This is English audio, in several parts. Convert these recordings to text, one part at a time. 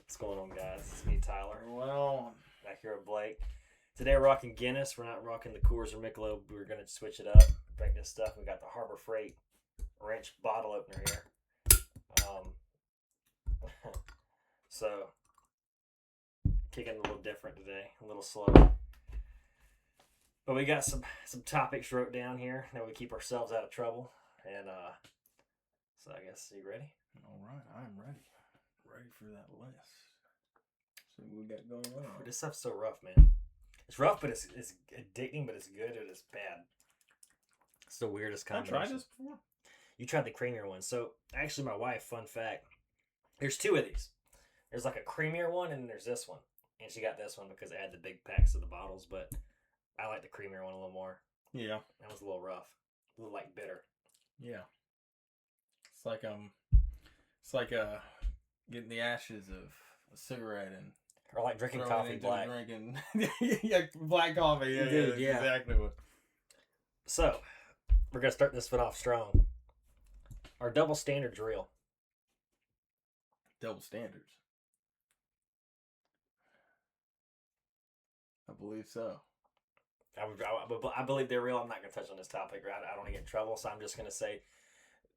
What's going on, guys? It's me, Tyler. Well, Back here with Blake. Today we're rocking Guinness. We're not rocking the Coors or Michelob. We're going to switch it up. Drink this stuff. We got the Harbor Freight Ranch bottle opener here. So, kicking a little different today. A little slow. But we got some topics wrote down here that we keep ourselves out of trouble. And so I guess, you ready? all right, I'm ready. Ready for that list. See what we got going on. This stuff's so rough, man. It's rough, but it's addicting, but it's good, and it's bad. It's the weirdest Have I combination. tried this before? You tried the creamier one. So, actually, my wife, fun fact, there's two of these. There's like a creamier one, and then there's this one. And she got this one because it had the big packs of the bottles, but I like the creamier one a little more. Yeah. That was a little rough. A little, like, bitter. Yeah. It's like getting the ashes of a cigarette and Or like drinking throwing it coffee into black. Drinking, yeah, black coffee. Yeah, Dude, that's yeah. exactly what. So, we're going to start this one off strong. Are double standards real? Double standards. I believe so. I believe they're real. I'm not going to touch on this topic. I don't want to get in trouble, so I'm just going to say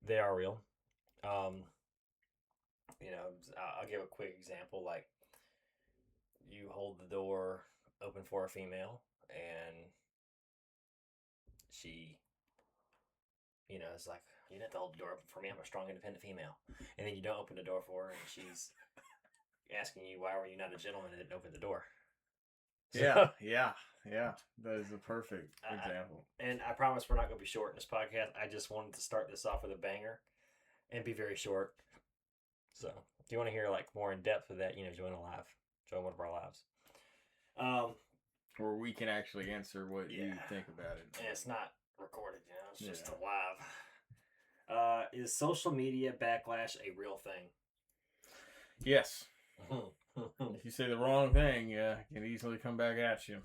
they are real. I'll give a quick example. Like, you hold the door open for a female, and she, is like, you didn't have to hold the door open for me. I'm a strong, independent female. And then you don't open the door for her, and she's asking you, why were you not a gentleman and didn't open the door? So, yeah. That is a perfect example. And I promise we're not going to be short in this podcast. I just wanted to start this off with a banger and be very short. So, if you want to hear like more in depth of that, join one of our lives. Where we can actually answer what you think about it. And it's not recorded, it's just a live. Is social media backlash a real thing? Yes. If you say the wrong thing, it can easily come back at you.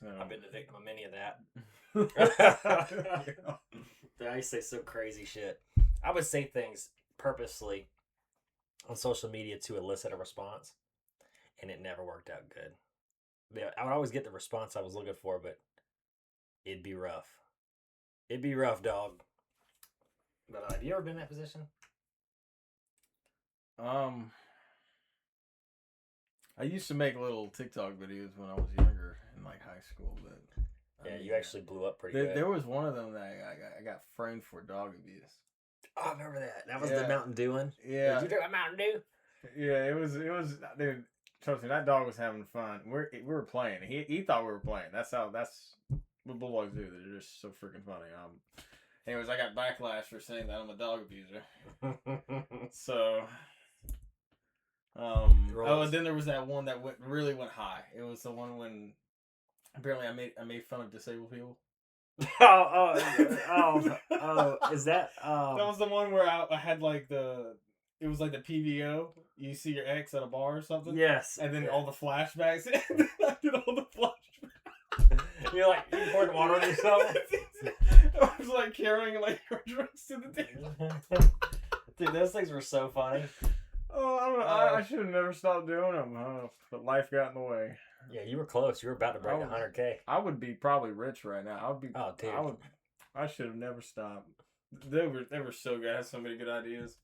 So. I've been the victim of many of that. I used to say some crazy shit. I would say things purposely on social media to elicit a response, and it never worked out good. Yeah, I would always get the response I was looking for, but it'd be rough. It'd be rough, dog. But have you ever been in that position? I used to make little TikTok videos when I was younger in like high school, but you actually blew up pretty good. There was one of them that I got framed for dog abuse. Oh, I remember that. That was the Mountain Dew one. Yeah. Did you drink a Mountain Dew? Yeah, it was. Dude, trust me, that dog was having fun. We were playing. He thought we were playing. That's what bulldogs do. They're just so freaking funny. Anyways, I got backlash for saying that I'm a dog abuser. So. And then there was that one that really went high. It was the one when apparently I made fun of disabled people. Is that that was the one where I had like it was like the PVO. You see your ex at a bar or something. Yes. And then all the flashbacks. I did all the flashbacks. You poured water on yourself. I was like carrying like your drinks to the table. Dude, those things were so funny. Oh, I don't know. I should have never stopped doing them, but life got in the way. Yeah, you were close. You were about to break 100K. I would be probably rich right now. Oh, dude. I should have never stopped. They were so good. I had so many good ideas.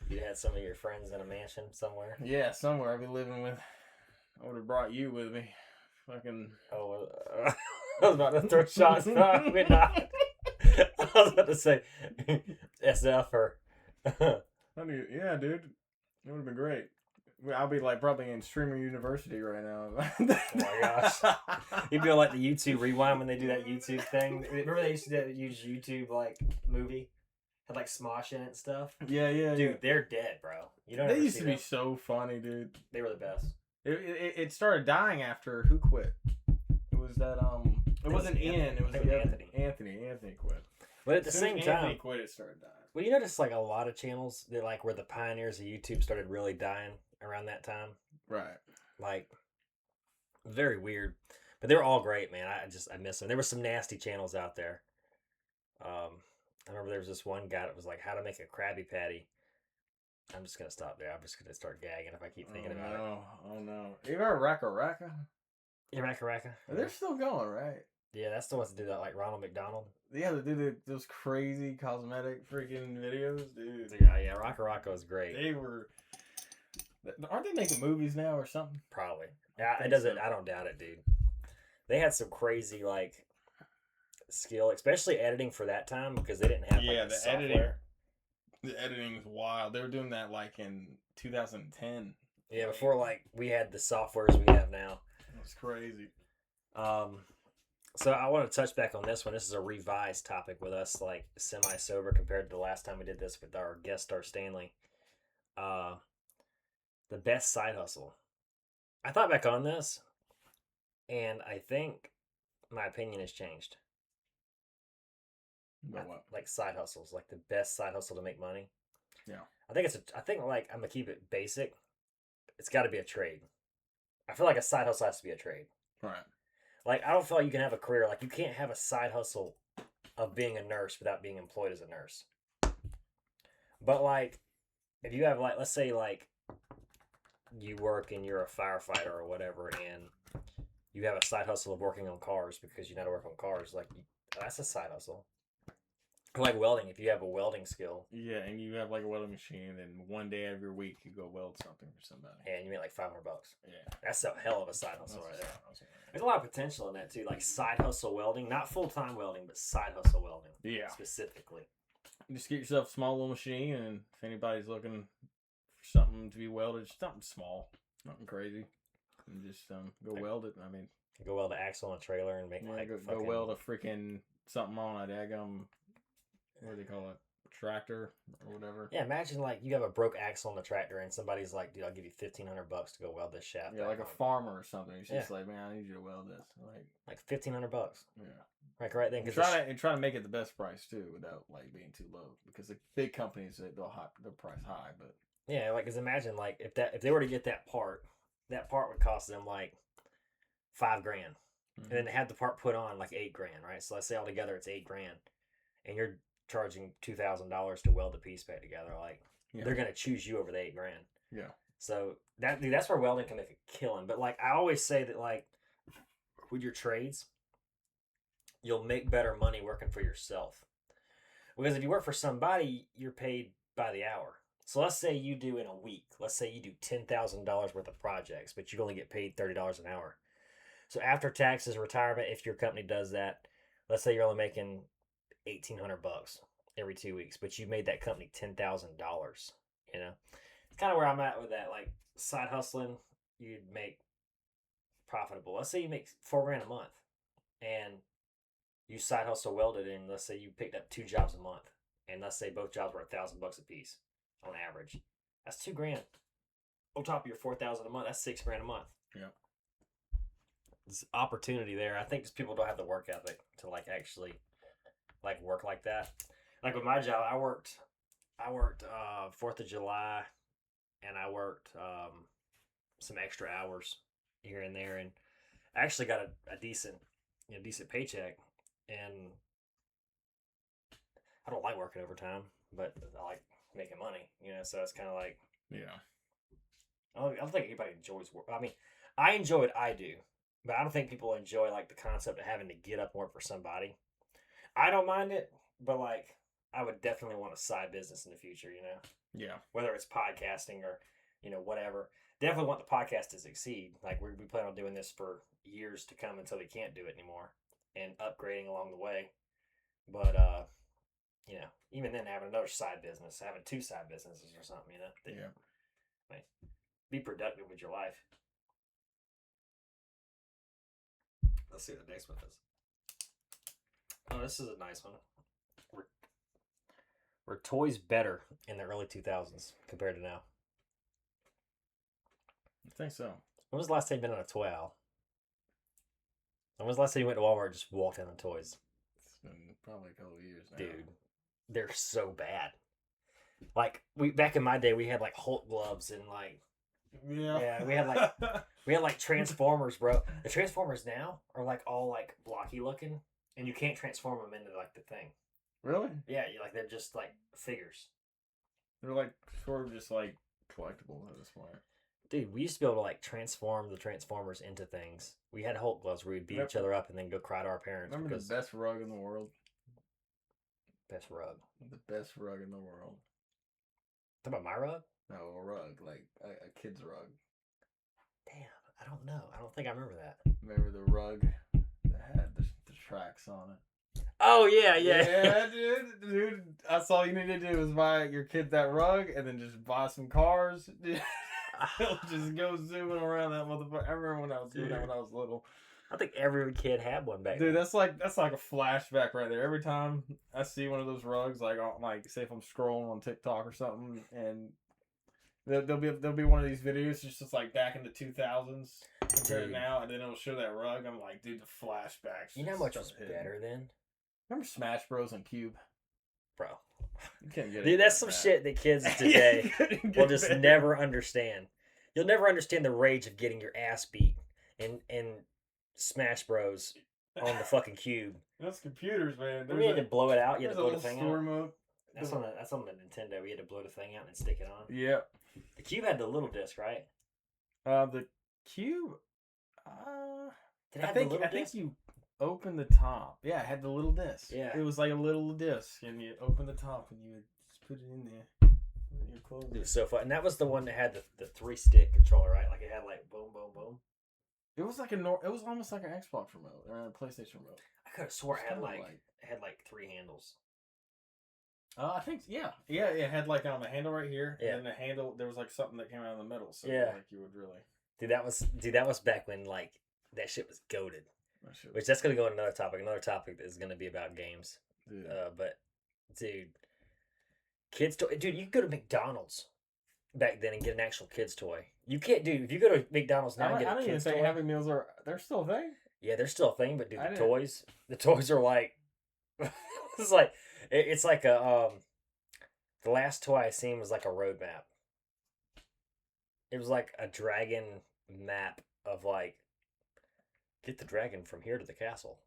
You had some of your friends in a mansion somewhere? Yeah, somewhere I'd be living with. I would have brought you with me. Fucking. Oh, I was about to throw shots, but I would not. I was about to say SF or. Yeah, dude. It would have been great. I'll be like probably in streamer university right now. Oh my gosh. You'd be like the YouTube rewind when they do that YouTube thing. Remember they used to use YouTube like movie? Had like Smosh in it and stuff. Yeah. Dude, they're dead, bro. You don't. They used to be so funny, dude. They were the best. It started dying after who quit? It was that It wasn't Ian. It was Anthony. Anthony quit. But at the same time, Anthony quit, it started dying. Well, you notice like a lot of channels that like were the pioneers of YouTube started really dying around that time. Right. Like, very weird. But they were all great, man. I miss them. There were some nasty channels out there. I remember there was this one guy that was like how to make a Krabby Patty. I'm just gonna stop there. I'm just gonna start gagging if I keep thinking about it. Oh no! You ever Raka Raka? Yeah, Raka. They're still going, right? Yeah, that's the ones that do that, like Ronald McDonald. Yeah, they do those crazy cosmetic freaking videos, dude. Yeah, Raka is great. They were. Aren't they making movies now or something? Probably. Yeah, it doesn't. So. I don't doubt it, dude. They had some crazy like skill, especially editing for that time because they didn't have like, the software. Editing. The editing was wild. They were doing that like in 2010. Yeah, before like we had the softwares we have now. It's crazy. So I want to touch back on this one. This is a revised topic with us, like semi-sober compared to the last time we did this with our guest star Stanley. The best side hustle. I thought back on this, and I think my opinion has changed. About what? Like side hustles, like the best side hustle to make money. Yeah. I think like I'm gonna keep it basic. It's got to be a trade. I feel like a side hustle has to be a trade. Right. Like I don't feel like you can have a career. Like you can't have a side hustle of being a nurse without being employed as a nurse. But like, if you have like, let's say like, you work and you're a firefighter or whatever, and you have a side hustle of working on cars because you know how to work on cars. Like that's a side hustle. Like welding, if you have a welding skill. Yeah, and you have like a welding machine, and one day of your week you go weld something for somebody. And you make like $500. Yeah. That's a hell of a side hustle right there. There's a lot of potential in that too, like side hustle welding, not full-time welding, but side hustle welding. Yeah. Specifically. Just get yourself a small little machine, and if anybody's looking for something to be welded, something small, nothing crazy, and just go weld it. I mean, go weld an axle on a trailer and make go weld a freaking something on a daggum. What do they call it? Tractor or whatever. Yeah, imagine like you have a broke axle on the tractor and somebody's like, dude, I'll give you $1,500 to go weld this shaft. Yeah, like a farmer or something. He's just like, man, I need you to weld this. Like $1,500. Yeah. Like right then. And try to make it the best price too, without like being too low. Because the big companies they'll price high, but yeah, like because imagine like if they were to get that part would cost them like $5,000, and then they had the part put on like $8,000, right? So let's say altogether it's $8,000, and you're charging $2,000 to weld the piece back together. Like they're gonna choose you over the $8,000. Yeah. So that's where welding can make a killing. But like I always say that like with your trades, you'll make better money working for yourself. Because if you work for somebody, you're paid by the hour. So let's say you do in a week. Let's say you do $10,000 worth of projects, but you only get paid $30 an hour. So after taxes, retirement, if your company does that, let's say you're only making $1,800 every 2 weeks, but you made that company $10,000. You know, it's kind of where I'm at with that. Like side hustling, you'd make profitable. Let's say you make $4,000 a month, and you side hustle welded, and let's say you picked up 2 jobs a month, and let's say both jobs were $1,000 a piece on average. That's $2,000 on top of your $4,000 a month. That's $6,000 a month. Yeah. There's opportunity there. I think just people don't have the work ethic to like actually like work like that. Like with my job, I worked 4th of July, and I worked some extra hours here and there, and I actually got a decent paycheck. And I don't like working overtime, but I like making money, so it's kind of like, yeah. I don't think anybody enjoys work. I mean, I enjoy what I do, but I don't think people enjoy like the concept of having to get up and work for somebody. I don't mind it, but like I would definitely want a side business in the future, Yeah. Whether it's podcasting or, whatever. Definitely want the podcast to succeed. Like we plan on doing this for years to come until we can't do it anymore, and upgrading along the way. But even then having another side business, having 2 side businesses or something, Yeah. Like, be productive with your life. Let's see what the next one is. Oh, this is a nice one. Were toys better in the early 2000s compared to now? I think so. When was the last time you been on a toy aisle? When was the last time you went to Walmart and just walked in on toys? It's been probably a couple of years now. Dude, they're so bad. Like back in my day, we had like Hulk gloves and like we had like Transformers, bro. The Transformers now are like all like blocky looking, and you can't transform them into like the thing. Really? Yeah, they're just like figures. They're like sort of just like collectibles at this point. Dude, we used to be able to like transform the Transformers into things. We had Hulk gloves where we'd beat each other up and then go cry to our parents. Remember the best rug in the world? Best rug. The best rug in the world. Talk about my rug? No, a rug, like a kid's rug. Damn, I don't know. I don't think I remember that. Remember the rug that had the tracks on it? Oh yeah. Yeah, dude. That's all you need to do is buy your kid that rug, and then just buy some cars. He'll just go zooming around that motherfucker. I remember when I was doing that when I was little. I think every kid had one back then. Dude, that's like a flashback right there. Every time I see one of those rugs, like say if I'm scrolling on TikTok or something, and there'll be one of these videos just like back in the 2000s compared to now, and then it'll show that rug. I'm like, dude, the flashbacks. You know how much was better then? Remember Smash Bros and Cube? Bro. You can't get it. Dude, that's some shit that kids today will just never understand. You'll never understand the rage of getting your ass beat in Smash Bros on the fucking Cube. That's computers, man. You had to blow it out. You had to blow the thing out. Mode. That's on the Nintendo. We had to blow the thing out and then stick it on. Yeah. The Cube had the little disc, right? The Cube. I think you open the top. Yeah, it had the little disc. Yeah. It was like a little disc, and you open the top, and you would just put it in there. You close it was so fun. And that was the one that had the 3-stick controller, right? Like it had like boom, boom, boom. It was like it was almost like an Xbox remote or a PlayStation remote. I could have swore it had like 3 handles. I think it had like on the handle right here, yeah. And then the handle there was like something that came out in the middle, so like you would really. Dude, that was back when like that shit was goated. Which that's gonna go on another topic. Another topic is gonna be about games. Yeah. But dude, dude, you could go to McDonald's back then and get an actual kid's toy. You can't, dude. If you go to McDonald's now and get a kid's toy, Happy Meals they're still a thing. Yeah, they're still a thing. But dude, the toys are like, it's like a the last toy I seen was like a road map. It was like a dragon map of like. Get the dragon from here to the castle.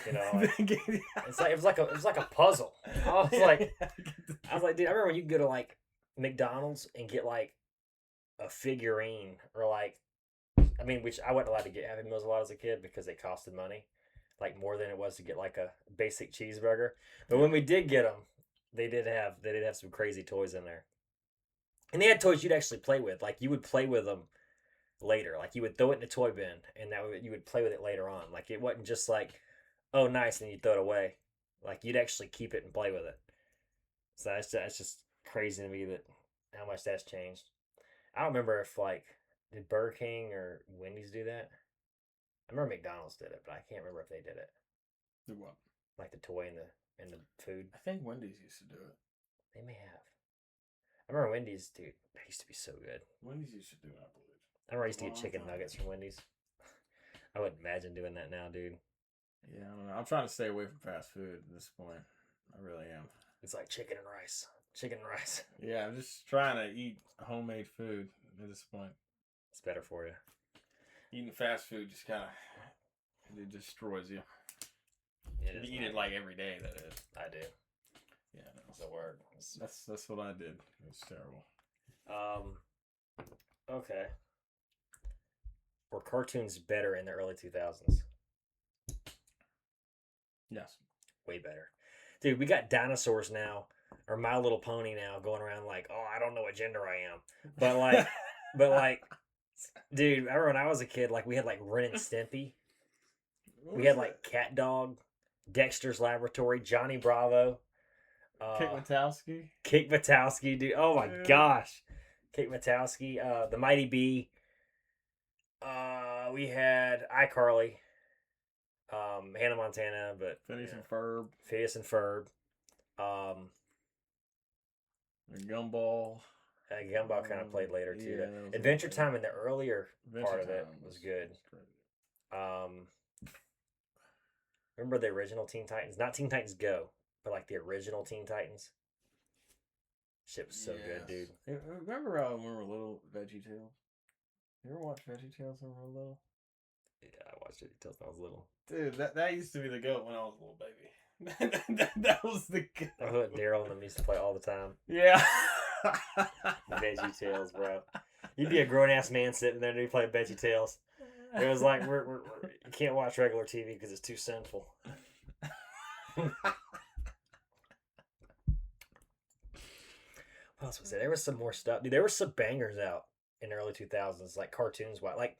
You know, like, it was like a puzzle. I was like, dude, I remember when you could go to like McDonald's and get like a figurine or like, I mean, which I wasn't allowed to get Happy Meals a lot as a kid because they costed money, like more than it was to get like a basic cheeseburger. But when we did get them, they did have some crazy toys in there, and they had toys you'd actually play with. Like you would play with them later, like you would throw it in a toy bin and you would play with it later on. Like it wasn't just like, oh nice, and you throw it away. Like you'd actually keep it and play with it. So that's just crazy to me that how much that's changed. I don't remember if like did Burger King or Wendy's do that. I remember McDonald's did it, but I can't remember if they did it. Did what? Like the toy and the food. I think Wendy's used to do it. They may have. I remember Wendy's, dude. They used to be so good. Wendy's used to do it, I believe. I remember I used to get chicken nuggets from Wendy's. I wouldn't imagine doing that now, dude. Yeah, I don't know. I'm trying to stay away from fast food at this point. I really am. It's like chicken and rice. Chicken and rice. Yeah, I'm just trying to eat homemade food at this point. It's better for you. Eating fast food just kind of it destroys you. You eat it like every day. That is. I do. Yeah, no. It's a word. That's what I did. It was terrible. Okay. Were cartoons better in the early 2000s? Yes. Way better. Dude, we got dinosaurs now, or My Little Pony now, going around like, oh, I don't know what gender I am. But like, dude, I remember when I was a kid, like we had like Ren and Stimpy. We had like Cat Dog, Dexter's Laboratory, Johnny Bravo. Kick Matowski, dude. Oh my gosh. Kick Matowski. The Mighty Bee. We had iCarly. Hannah Montana, but Phineas and Ferb. Gumball. Gumball kind of played later too. Yeah, Adventure Time in the earlier part of it was good. Remember the original Teen Titans? Not Teen Titans Go, but like the original Teen Titans. Shit was so good, dude. Remember when we were little, VeggieTales? You ever watch VeggieTales when we were little? Yeah, I watched VeggieTales when I was little. Dude, that used to be the goat when I was a little baby. that was the goat. Daryl and them used to play all the time. Yeah. Veggie Tales, bro. You'd be a grown ass man sitting there and you play Veggie Tales. It was like you can't watch regular TV because it's too sinful. What else was there? There was some more stuff. Dude, there were some bangers out in the early 2000s, like cartoons. Like,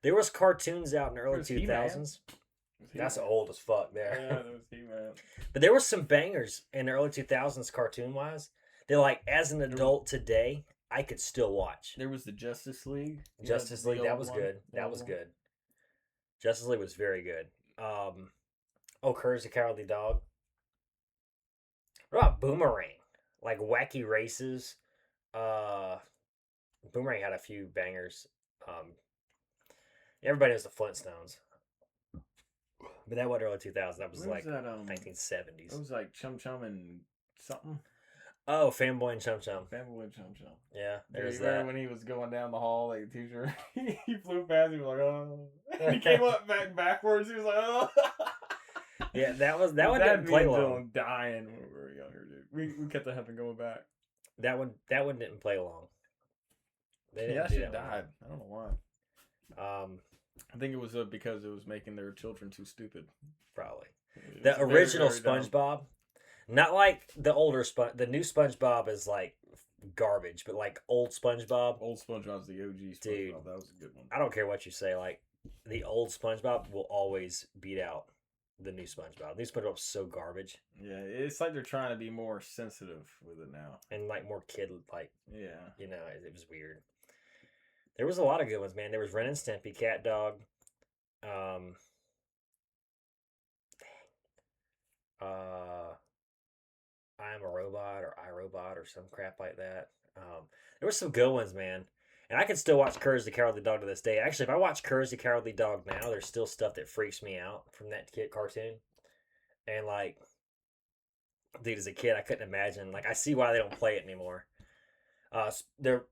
there was cartoons out in the early 2000s. That's old as fuck there. Yeah, that was He-Man. But there were some bangers in the early 2000s cartoon wise. They're like, as an adult today, I could still watch. There was the Justice League. Justice League, that was good. That was good. Justice League was very good. Courage the Cowardly Dog. What about Boomerang? Like Wacky Races. Boomerang had a few bangers. Everybody knows the Flintstones. But that wasn't early 2000s. That was like 1970s. It was like Chum Chum and something. Oh, Fanboy and Chum Chum. Fanboy and Chum Chum. Yeah, there's that. Remember when he was going down the hall, like the teacher, he flew past. He was like, "Oh!" And he came up backwards. He was like, "Oh!" Yeah, that one didn't play long. Dying when we were younger, dude. We kept having going back. That one didn't play long. That shit died. I don't know why. I think it was because it was making their children too stupid. Probably. The original very SpongeBob, not like the older the new SpongeBob is like garbage, but like old SpongeBob. Old SpongeBob's the OG SpongeBob. Dude, that was a good one. I don't care what you say. Like the old SpongeBob will always beat out the new SpongeBob. The new SpongeBob's so garbage. Yeah, it's like they're trying to be more sensitive with it now, and like more kid like. Yeah, you know, it was weird. There was a lot of good ones, man. There was Ren and Stimpy, Cat Dog. I Am a Robot or iRobot or some crap like that. There were some good ones, man. And I can still watch Courage the Cowardly Dog to this day. Actually, if I watch Courage the Cowardly Dog now, there's still stuff that freaks me out from that kid cartoon. And like, dude, as a kid, I couldn't imagine. Like, I see why they don't play it anymore. There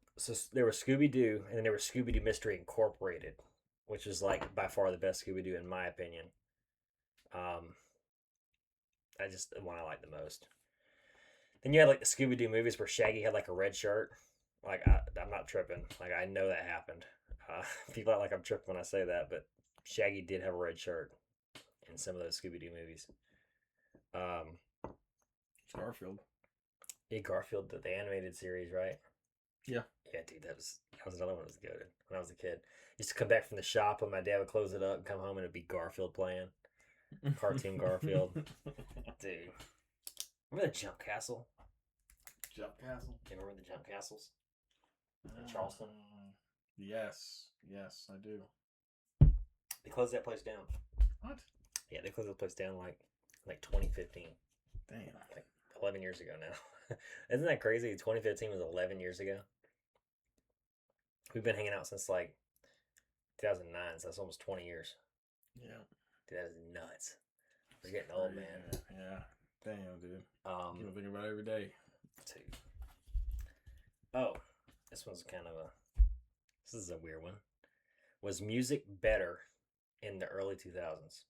was Scooby Doo, and then there was Scooby Doo Mystery Incorporated, which is like by far the best Scooby Doo in my opinion. That's just the one I like the most. Then you had like the Scooby Doo movies where Shaggy had like a red shirt. Like I'm not tripping. Like I know that happened. People act like I'm tripping when I say that, but Shaggy did have a red shirt in some of those Scooby Doo movies. Garfield. Yeah, Garfield, the animated series, right? Yeah. Yeah, dude, that was another one that was good when I was a kid. Used to come back from the shop and my dad would close it up and come home and it'd be Garfield playing. Cartoon Garfield. Dude. Remember the Jump Castle? Jump Castle? Do you remember the Jump Castles? In Charleston? Yes, I do. They closed that place down. What? Yeah, they closed that place down like 2015. Damn. Like 11 years ago now. Isn't that crazy? 2015 was 11 years ago. We've been hanging out since like 2009, so that's almost 20 years. Yeah. Dude, that is nuts. We're getting old, man. Yeah. Damn, dude. You think about it every day. Dude. Oh, this one's this is a weird one. Was music better in the early 2000s?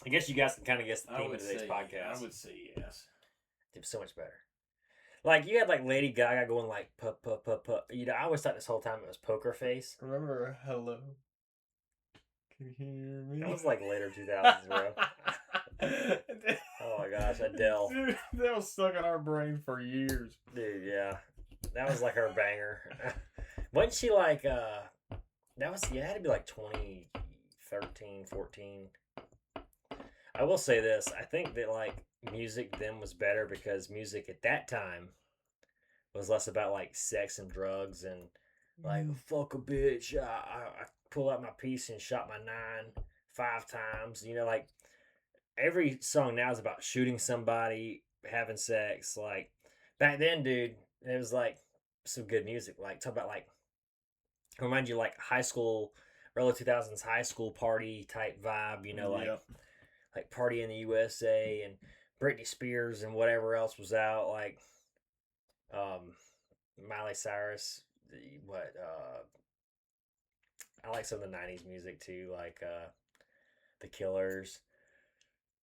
I guess you guys can kind of guess the theme of today's podcast. I would say yes. It was so much better. Like, you had, like, Lady Gaga going, like, You know, I always thought this whole time it was Poker Face. Remember Hello? Can you hear me? That was, like, later 2000s, bro. Oh, my gosh, Adele. Dude, that was stuck in our brain for years. Dude, yeah. That was, like, her banger. Wasn't she, like, it had to be, like, 2013, 14. I will say this. I think that, like, music then was better because music at that time was less about, like, sex and drugs and, like, fuck a bitch. I pull out my piece and shot my 9 5 times. You know, like, every song now is about shooting somebody, having sex. Like, back then, dude, it was, like, some good music. Like, talk about, like, remind you, like, high school, early 2000s high school party type vibe, you know, like... Yep. Like Party in the USA and Britney Spears and whatever else was out, like Miley Cyrus. I like some of the 90s music too, like The Killers.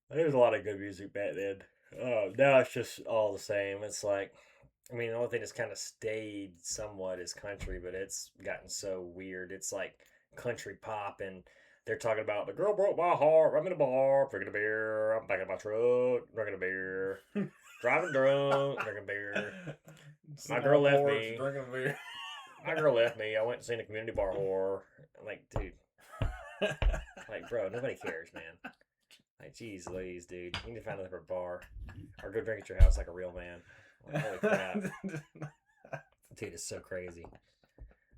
There was a lot of good music back then. Now it's just all the same. It's like, I mean, the only thing that's kind of stayed somewhat is country, but it's gotten so weird. It's like country pop, and they're talking about the girl broke my heart. I'm in a bar, drinking a beer. I'm back in my truck, drinking a beer. Driving drunk, drinking beer. My girl left me. Drinking a beer. My girl left me. I went and seen a community bar whore. I'm like, dude. Like, bro, nobody cares, man. Like, geez Louise, dude. You need to find a different bar. Or go drink at your house like a real man. Like, holy crap. Dude, it's so crazy.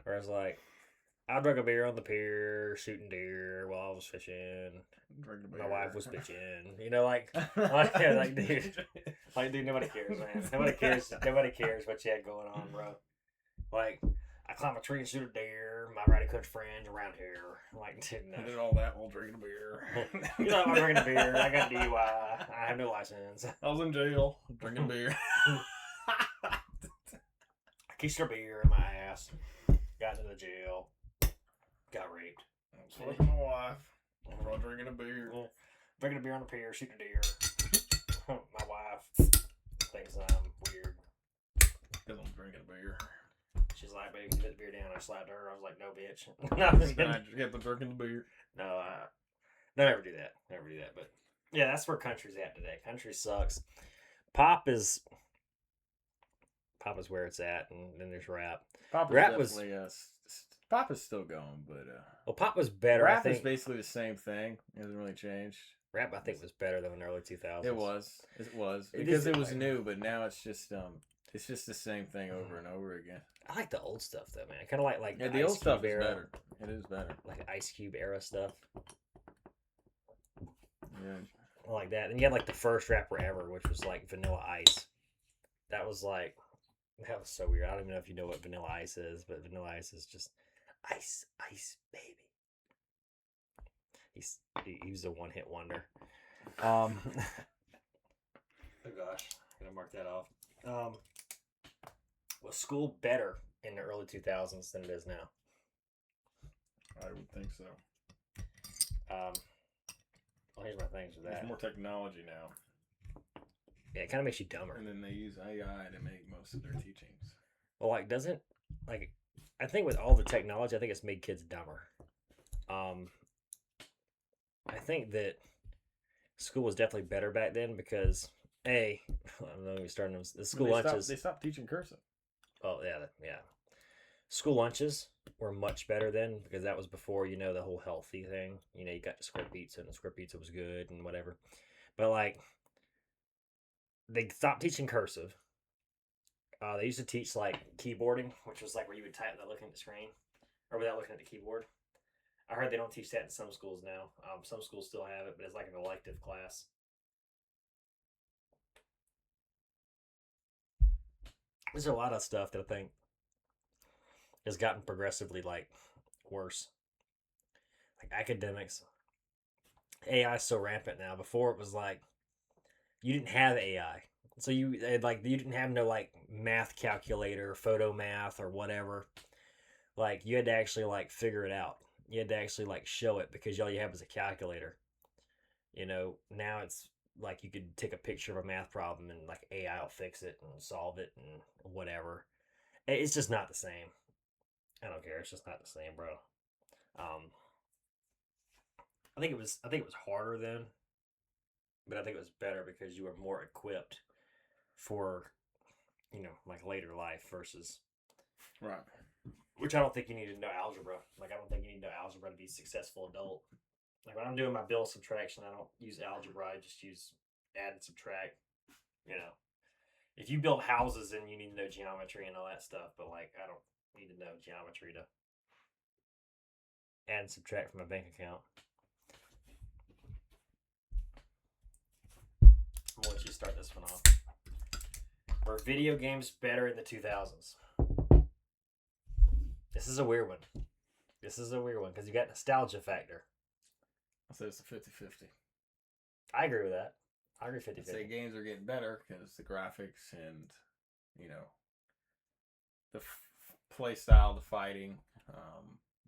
Where I was like, I drank a beer on the pier, shooting deer while I was fishing. My wife was bitching. You know, like dude, nobody cares, man. Nobody cares what you had going on, bro. Like, I climb a tree and shoot a deer. My riding country friends around here. Like, dude, no. I did all that while drinking a beer. You know, I'm drinking a beer. I got DUI. I have no license. I was in jail drinking beer. I kissed a beer in my ass. Got into the jail. Got raped. I was fucking my wife while drinking a beer. Drinking a beer on the pier, shooting a deer. My wife thinks I'm weird. Because I'm drinking a beer. She's like, baby, put the beer down. I slapped her. I was like, no, bitch. No, I'm just kidding. I just get the drinking the beer. No, never do that. Never do that. But yeah, that's where country's at today. Country sucks. Pop is where it's at, and then there's rap. Rap pop is still going, but well, pop was better. Rap I think is basically the same thing. It hasn't really changed. Rap, I think, was better than in the early 2000s. It was because it was new, but now it's just the same thing over and over again. I like the old stuff though, man. I kind of like yeah, the old stuff is better. It is better, like Ice Cube era stuff. Yeah, I like that. And you had like the first rapper ever, which was like Vanilla Ice. That was so weird. I don't even know if you know what Vanilla Ice is, but Vanilla Ice is just ice, ice, baby. He was a one-hit wonder. Oh gosh, I'm gonna mark that off. Was school better in the early 2000s than it is now? I would think so. Well, here's my things with that. There's more technology now. Yeah, it kind of makes you dumber. And then they use AI to make most of their teachings. Well, I think with all the technology, I think it's made kids dumber. I think that school was definitely better back then because I don't know, we started the school lunches. They stopped teaching cursive. Oh yeah. School lunches were much better then because that was before the whole healthy thing. You got the square pizza and the square pizza was good and whatever. But like, they stopped teaching cursive. They used to teach like keyboarding, which was like where you would type without looking at the screen or without looking at the keyboard. I heard they don't teach that in some schools now. Some schools still have it, but it's like an elective class. There's a lot of stuff that I think has gotten progressively like worse. Like academics. AI is so rampant now. Before it was like you didn't have AI. So you didn't have no like math calculator, photo math or whatever. Like you had to actually like figure it out. You had to actually like show it because all you have is a calculator. Now it's like you could take a picture of a math problem and like AI will fix it and solve it and whatever. It's just not the same. I don't care. It's just not the same, bro. I think it was harder then, but I think it was better because you were more equipped for, like later life versus right. Which I don't think you need to know algebra. Like I don't think you need to know algebra to be a successful adult. Like when I'm doing my bill subtraction, I don't use algebra. I just use add and subtract. If you build houses, then you need to know geometry and all that stuff. But like, I don't need to know geometry to add and subtract from my bank account. I'm gonna let you start this one off. Were video games better in the 2000s? This is a weird one. Because you got nostalgia factor. I'll say it's a 50-50. I agree with that. I agree 50-50. I'd say games are getting better because the graphics and, the play style, the fighting,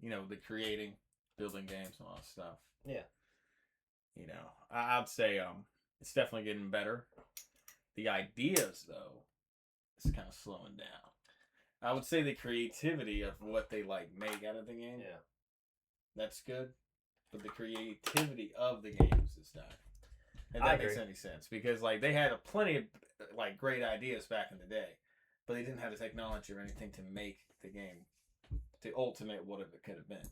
the creating, building games and all that stuff. Yeah. I'd say it's definitely getting better. The ideas, though, is kind of slowing down. I would say the creativity of what they like make out of the game. Yeah. That's good. But the creativity of the games is not. If that makes any sense. Because like they had plenty of like great ideas back in the day. But they didn't have the technology or anything to make the game to ultimate what it could have been.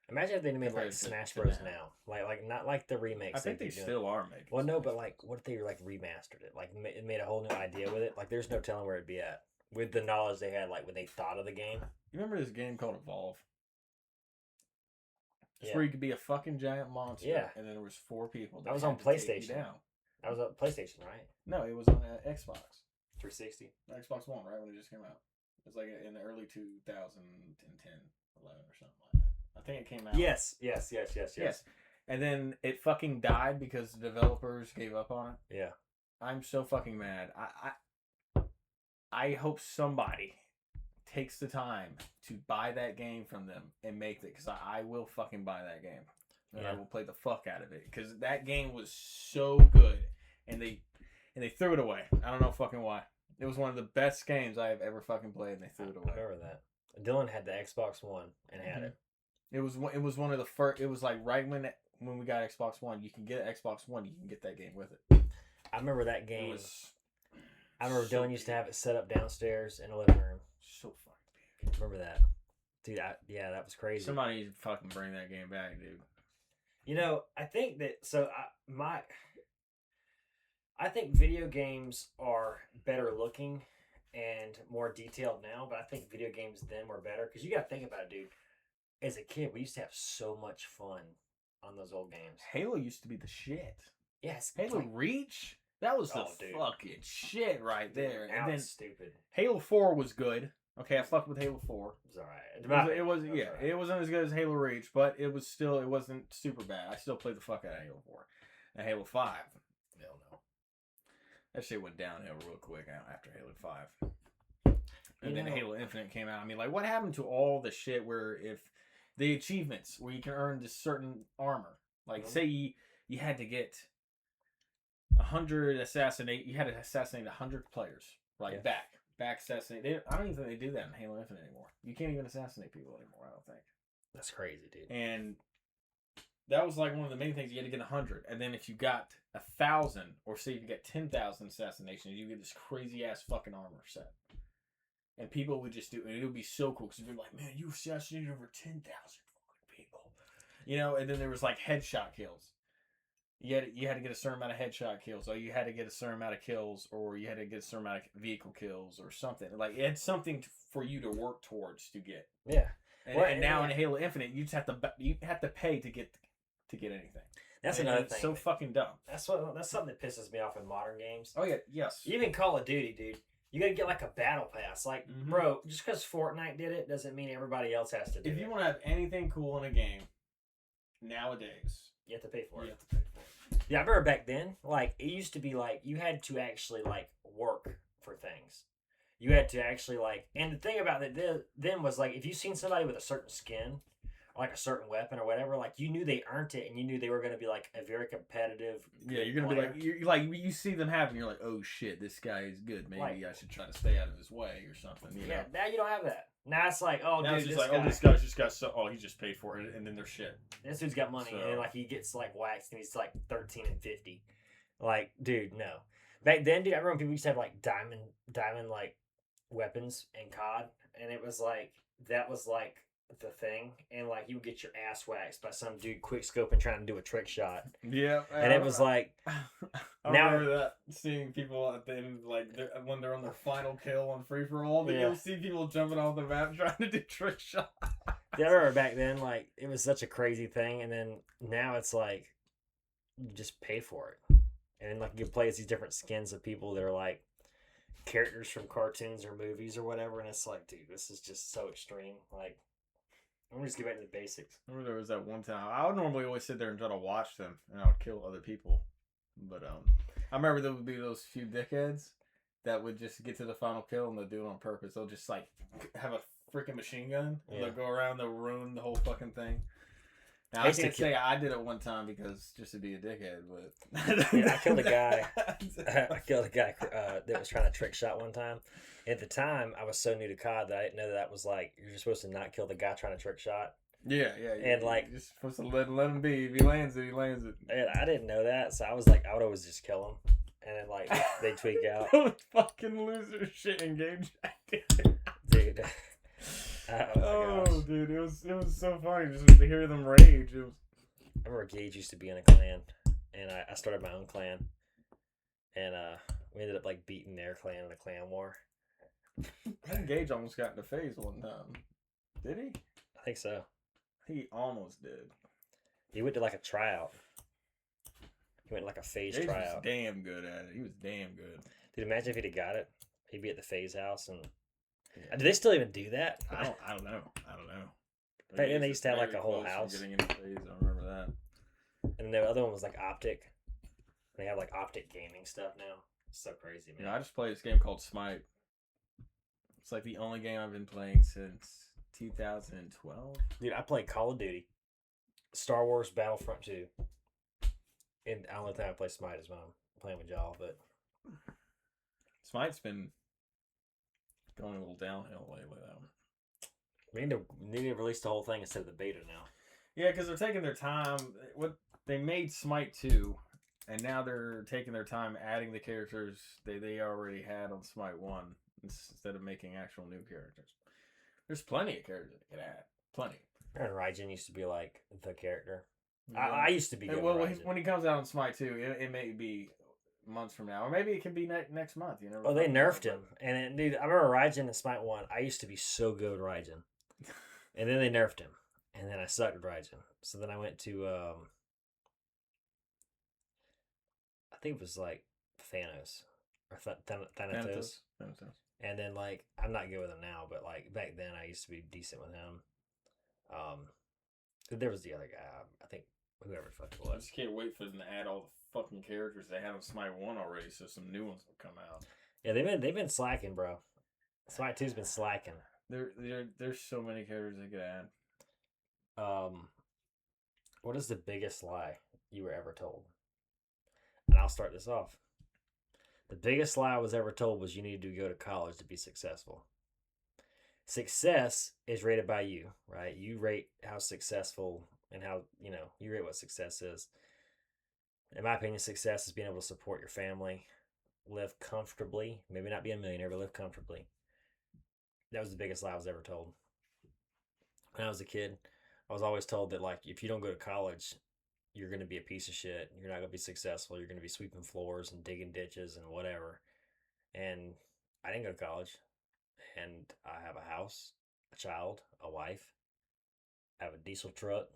Imagine if they made like Smash Bros. Now, like not like the remakes. I think they still are making. Well, no, but like, what if they like remastered it? Like, it made a whole new idea with it. Like, there's no telling where it'd be at with the knowledge they had, like when they thought of the game. You remember this game called Evolve? It's where you could be a fucking giant monster. Yeah. And then there was 4 people. That was on PlayStation. That was on PlayStation, right? No, it was on Xbox. 360. Xbox One, right when it just came out. It was like in the early 2010, 11 or something like that. I think it came out. Yes. And then it fucking died because the developers gave up on it. Yeah. I'm so fucking mad. I hope somebody takes the time to buy that game from them and make it, because I will fucking buy that game. And I will play the fuck out of it, because that game was so good, and they threw it away. I don't know fucking why. It was one of the best games I have ever fucking played, and they threw it away. I remember that. Dylan had the Xbox One and had it. It was one of the first. It was like right when we got Xbox One. You can get Xbox One. You can get that game with it. I remember that game. I remember so Dylan used to have it set up downstairs in the living room. So fucking big. Remember that, dude? Yeah, that was crazy. Somebody needs to fucking bring that game back, dude. You know, I think that I think video games are better looking and more detailed now, but I think video games then were better, because you got to think about it, dude. As a kid, we used to have so much fun on those old games. Halo used to be the shit. Yes, Halo Reach. That was the fucking shit right there. And then stupid. Halo 4 was good. Okay, I fucked with Halo 4. It was alright. It wasn't as good as Halo Reach, but it wasn't super bad. I still played the fuck out of Halo 4. And Halo 5, hell no. That shit went downhill real quick after Halo 5. And then Halo Infinite came out. I mean, like, what happened to all the shit where if the achievements where you can earn this certain armor, like say you had to get 100 you had to assassinate 100 players, like back assassinate. I don't even think they do that in Halo Infinite anymore. You can't even assassinate people anymore, I don't think. That's crazy, dude. And that was like one of the main things. You had to get 100, and then if you got 1,000, or say if you get 10,000 assassinations, you get this crazy ass fucking armor set. And people would just do it. And it would be so cool, because they'd be like, man, you assassinated over 10,000 fucking people. You know, and then there was like headshot kills. You had to get a certain amount of headshot kills, or you had to get a certain amount of kills, or you had to get a certain amount of vehicle kills, or something. Like, it had something for you to work towards to get. Yeah. And now in Halo Infinite, you just have to pay to get anything. That's another thing. So fucking dumb. That's something that pisses me off in modern games. Oh yeah, yes. Even Call of Duty, dude. You gotta get like a battle pass. Like, bro, just because Fortnite did it doesn't mean everybody else has to do it. If you want to have anything cool in a game, nowadays, you have to pay for it. You have to pay for it. Yeah, I remember back then, like, it used to be like, you had to actually, like, work for things. You had to actually, like, and the thing about it then was, like, if you seen somebody with a certain skin, or like a certain weapon or whatever, like, you knew they earned it, and you knew they were going to be, like, a very competitive. Yeah, you're going to be like, you see them happen, you're like, oh shit, this guy is good. Maybe I should try to stay out of his way or something. You know? Now you don't have that. Now it's like, oh, now dude, it's just this guy's just got he just paid for it, and then they're shit. This dude's got money, and then, like, he gets, like, waxed, and he's, like, 13 and 50. Like, dude, no. Back then, dude, I remember people used to have, like, diamond, like, weapons in COD, and it was, like, that was, like, the thing, and, like, you would get your ass waxed by some dude quick scoping trying to do a trick shot. Yeah. And it was, like... I remember that, seeing people at the end, like, when they're on their final kill on free-for-all, you'll see people jumping off the map trying to do trick shots. Yeah, I remember back then, like, it was such a crazy thing, and then now it's, like, you just pay for it. And then, like, you can play as these different skins of people that are, like, characters from cartoons or movies or whatever, and it's like, dude, this is just so extreme. Like, I'm just get back to the basics. I remember there was that one time, I would normally always sit there and try to watch them, and I would kill other people. But, I remember there would be those few dickheads that would just get to the final kill, and they'll do it on purpose. They'll just, like, have a freaking machine gun, and they'll go around, they'll ruin the whole fucking thing. Now, I can't say I did it one time because just to be a dickhead, but yeah, I killed a guy. I killed a guy that was trying to trick shot one time. At the time, I was so new to COD that I didn't know that was like you're supposed to not kill the guy trying to trick shot. Yeah. And like you're supposed to let him be. If he lands it, he lands it. And I didn't know that, so I was like, I would always just kill him, and then like they tweak out. Fucking loser shit in game chat, dude. Dude, it was so funny just to hear them rage. I remember Gage used to be in a clan, and I started my own clan, and we ended up like beating their clan in a clan war. I think Gage almost got in the phase one time. Did he? I think so. He almost did. He went to like a tryout. He went like a phase Gage tryout. Was damn good at it. He was damn good. Dude, imagine if he'd have got it. He'd be at the phase house, and do they still even do that? I don't know. Back then they used to have like a whole house. Getting in the phase, I remember that. And the other one was like Optic. They have like Optic gaming stuff now. It's so crazy, man. I just played this game called Smite. It's like the only game I've been playing since 2012. Dude, I played Call of Duty, Star Wars Battlefront 2. And the only time I play Smite is when I'm playing with y'all, but Smite's been going a little downhill lately, though. We need to release the whole thing instead of the beta now. Yeah, because they're taking their time. What they made Smite 2, and now they're taking their time adding the characters they already had on Smite 1 instead of making actual new characters. There's plenty of characters they could add. Plenty. And Raijin used to be like the character. Yeah. I used to be good well, when he comes out on Smite 2, it may be months from now, or maybe it can be next month. You know. Oh, they nerfed him, and then, dude, I remember Raijin in Smite 1. I used to be so good with Raijin, and then they nerfed him, and then I sucked with Raijin. So then I went to I think it was like Thanos or Thanatos. And then like I'm not good with him now, but like back then I used to be decent with him. There was the other guy. I think whoever the fuck it was. I just can't wait for them to add all the fucking characters they had on Smite 1 already, so some new ones will come out. Yeah, they've been slacking, bro. Smite 2's been slacking. There's so many characters they could add. What is the biggest lie you were ever told? And I'll start this off. The biggest lie I was ever told was you need to go to college to be successful. Success is rated by you, right? You rate how successful and how, you rate what success is. In my opinion, success is being able to support your family, live comfortably, maybe not be a millionaire, but live comfortably. That was the biggest lie I was ever told. When I was a kid, I was always told that, like, if you don't go to college, you're going to be a piece of shit. You're not going to be successful. You're going to be sweeping floors and digging ditches and whatever. And I didn't go to college. And I have a house, a child, a wife. I have a diesel truck.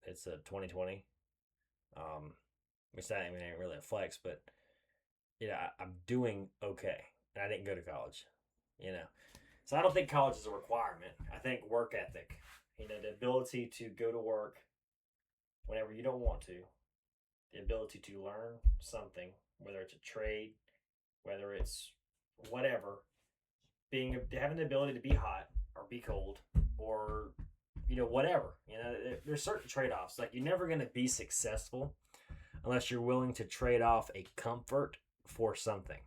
It's a 2020. Which that ain't really a flex, but I'm doing okay. And I didn't go to college, So I don't think college is a requirement. I think work ethic, the ability to go to work whenever you don't want to, the ability to learn something, whether it's a trade, whether it's whatever, having the ability to be hot or be cold or whatever. There's certain trade-offs. Like, you're never going to be successful unless you're willing to trade off a comfort for something.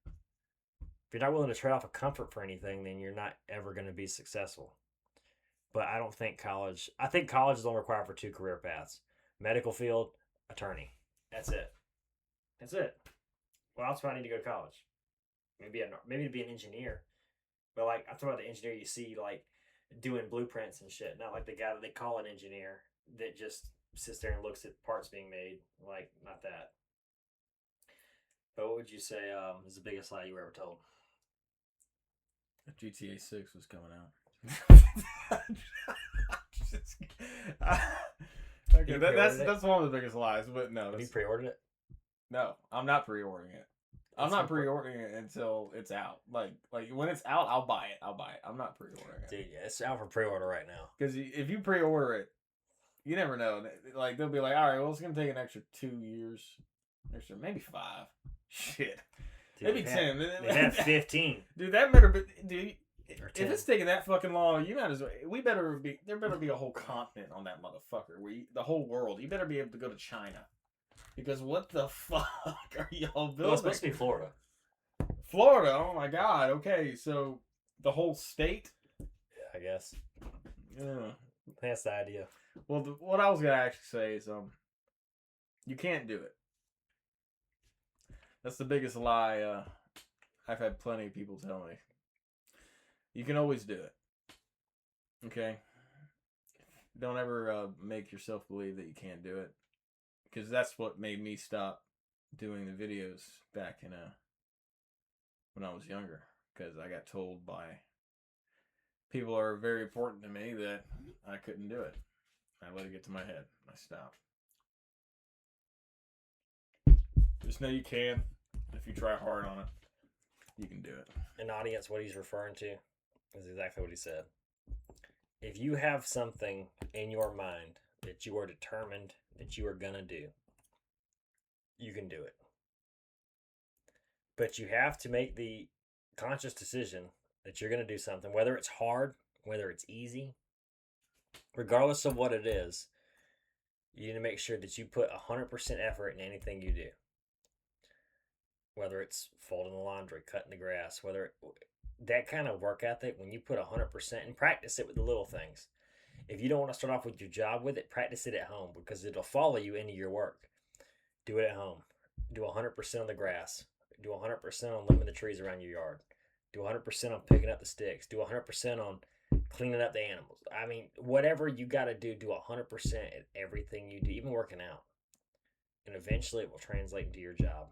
If you're not willing to trade off a comfort for anything, then you're not ever going to be successful. But I don't think college... I think college is only required for 2 career paths. Medical field, attorney. That's it. Well, else do I need to go to college? Maybe to be an engineer. But, like, I'm talking about the engineer you see, like, doing blueprints and shit. Not like the guy that they call an engineer that just sits there and looks at parts being made. Like, not that. But what would you say is the biggest lie you were ever told? GTA 6 was coming out. Okay, that's one of the biggest lies, but no. Have you pre-ordered it? No, I'm not pre-ordering it. I'm not pre-ordering it until it's out. Like when it's out, I'll buy it. I'm not pre-ordering it. Dude, yeah, it's out for pre-order right now. Because if you pre-order it, you never know. Like, they'll be like, all right, well, it's gonna take an extra 2 years, maybe 5. Shit, dude, maybe 10. They have 15. Dude, that better be. Dude, Or If 10. it's taking that fucking long, you might as well. There better be a whole continent on that motherfucker. The whole world. You better be able to go to China. Because what the fuck are y'all building? Well, it's supposed to be Florida. Florida. Oh my god. Okay, so the whole state. I guess. Yeah. That's the idea. Well, what I was gonna actually say is, you can't do it. That's the biggest lie. I've had plenty of people tell me. You can always do it. Okay. Don't ever make yourself believe that you can't do it, because that's what made me stop doing the videos back in when I was younger. Because I got told by people who are very important to me that I couldn't do it. I let it get to my head. I stopped. Just know you can. If you try hard on it, you can do it. An audience, what he's referring to is exactly what he said. If you have something in your mind that you are determined that you are going to do, you can do it. But you have to make the conscious decision that you're going to do something, whether it's hard, whether it's easy, regardless of what it is. You need to make sure that you put 100% effort in anything you do. Whether it's folding the laundry, cutting the grass, that kind of work ethic, when you put 100% and practice it with the little things. If you don't want to start off with your job with it, practice it at home, because it'll follow you into your work. Do it at home. Do 100% on the grass. Do 100% on limbing the trees around your yard. Do 100% on picking up the sticks. Do 100% on cleaning up the animals. I mean, whatever you got to do 100% at everything you do, even working out. And eventually it will translate into your job.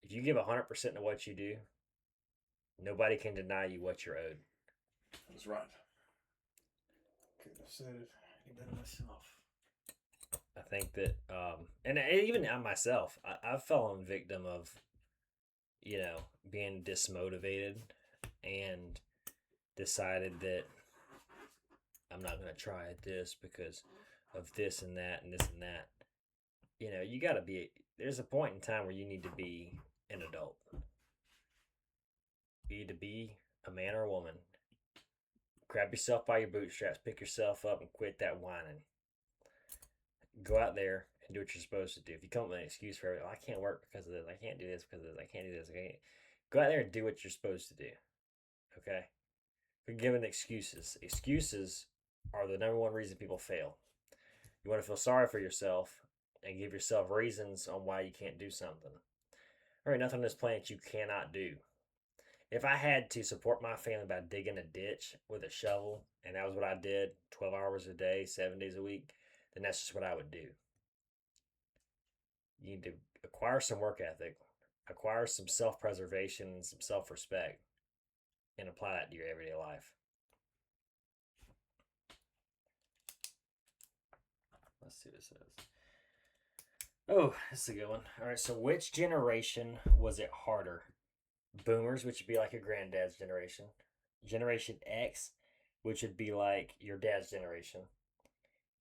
If you give 100% to what you do, nobody can deny you what you're owed. That's right. Couldn't have said it any better myself. I think that, and even I myself, I've fallen victim of, being dismotivated and decided that I'm not going to try at this because of this and that and this and that. You got to there's a point in time where you need to be an adult. You need to be a man or a woman. Grab yourself by your bootstraps, pick yourself up, and quit that whining. Go out there and do what you're supposed to do. If you come up with an excuse for everything, I can't work because of this, I can't do this because of this, I can't do this, go out there and do what you're supposed to do. Okay? We're given excuses. Excuses are the number one reason people fail. You want to feel sorry for yourself and give yourself reasons on why you can't do something. There ain't nothing on this planet you cannot do. If I had to support my family by digging a ditch with a shovel, and that was what I did 12 hours a day, 7 days a week, then that's just what I would do. You need to acquire some work ethic, acquire some self-preservation and some self-respect, and apply that to your everyday life. Let's see what it says. Oh, this is a good one. All right, so which generation was it harder? Boomers, which would be like your granddad's generation. Generation X, which would be like your dad's generation.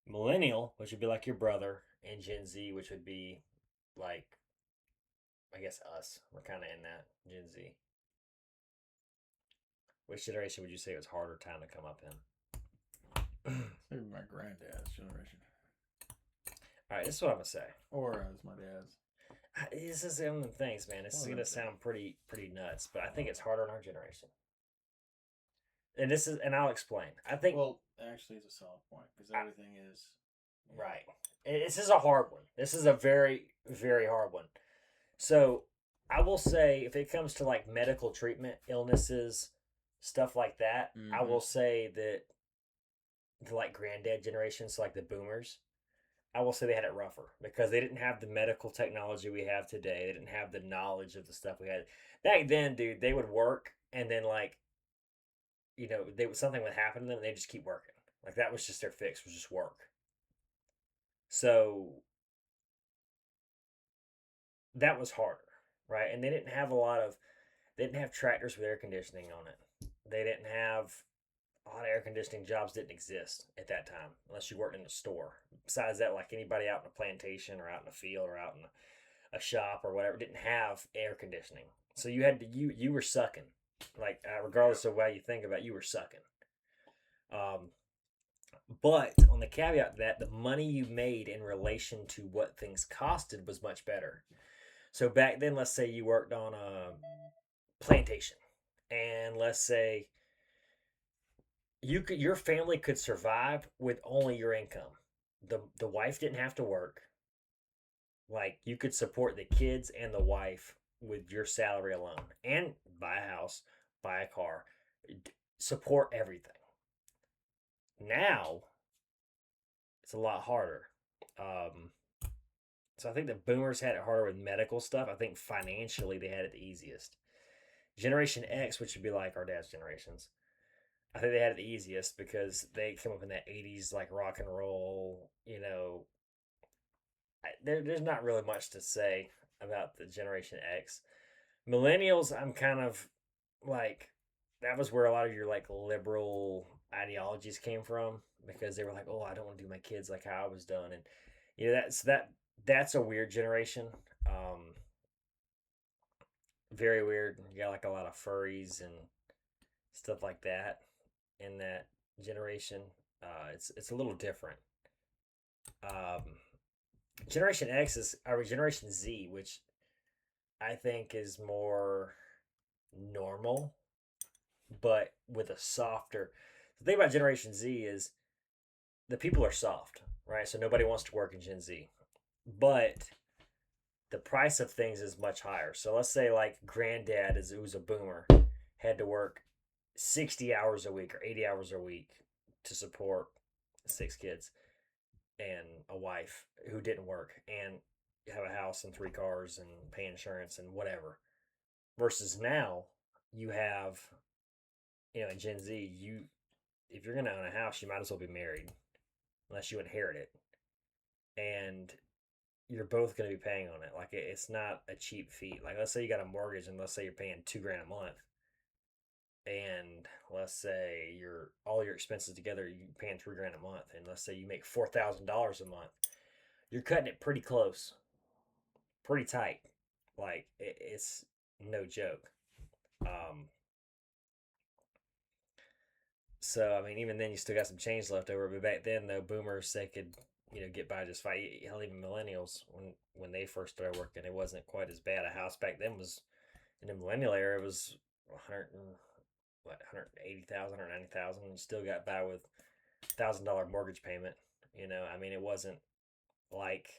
Millennial, which would be like your brother. And Gen Z, which would be like, I guess, us. We're kind of in that, Gen Z. Which generation would you say was harder time to come up in? Maybe my granddad's generation. All right, this is what I'm going to say. Or as my dad's. This is one of the things, man. This is going to sound pretty nuts, but I think it's harder in our generation. And I'll explain. I think. Well, actually, it's a solid point because everything is. Right. This is a hard one. This is a very, very hard one. So I will say, if it comes to like medical treatment, illnesses, stuff like that, I will say that the like granddad generation, so like the boomers, I will say they had it rougher because they didn't have the medical technology we have today. They didn't have the knowledge of the stuff we had. Back then, dude, they would work and then like, something would happen to them and they'd just keep working. Like that was just their fix, was just work. So that was harder, right? And they didn't have tractors with air conditioning on it. They didn't have a lot of air conditioning jobs didn't exist at that time unless you worked in a store. Besides that, like anybody out in a plantation or out in a field or out in a shop or whatever didn't have air conditioning. So you were sucking. Like regardless of how you think about it, you were sucking. Um, but on the caveat to that, the money you made in relation to what things costed was much better. So back then, let's say you worked on a plantation, and let's say your family could survive with only your income. The wife didn't have to work. Like you could support the kids and the wife with your salary alone, and buy a house, buy a car, support everything. Now it's a lot harder. Um, so I think the boomers had it harder with medical stuff. I think financially they had it the easiest. Generation X, which would be like our dad's generations, I think they had it the easiest because they came up in that 80s like rock and roll, there's not really much to say about the Generation X. Millennials, I'm kind of like, that was where a lot of your like liberal ideologies came from because they were like, oh, I don't want to do my kids like how I was done. And, that's a weird generation. Very weird. You got like a lot of furries and stuff like that in that generation. It's a little different. Um, Generation X is our Generation Z, which I think is more normal, but with a softer. The thing about Generation Z is the people are soft, right? So nobody wants to work in Gen Z, but the price of things is much higher. So let's say like granddad is who's a boomer had to work 60 hours a week or 80 hours a week to support 6 kids and a wife who didn't work and have a house and 3 cars and pay insurance and whatever. Versus now, you have, in Gen Z, if you're gonna own a house, you might as well be married, unless you inherit it, and you're both gonna be paying on it. Like it's not a cheap feat. Like let's say you got a mortgage, and let's say you're paying $2,000 a month, and let's say all your expenses together, you're paying $3,000 a month, and let's say you make $4,000 a month, you're cutting it pretty close, pretty tight. Like it's no joke. Um, so I mean, even then, you still got some change left over. But back then, though, boomers they could get by just fine. Hell, even millennials when they first started working, it wasn't quite as bad. A house back then was in the millennial era it was 100 what 180,000 or 90,000. You still got by with $1,000 mortgage payment. I mean, it wasn't like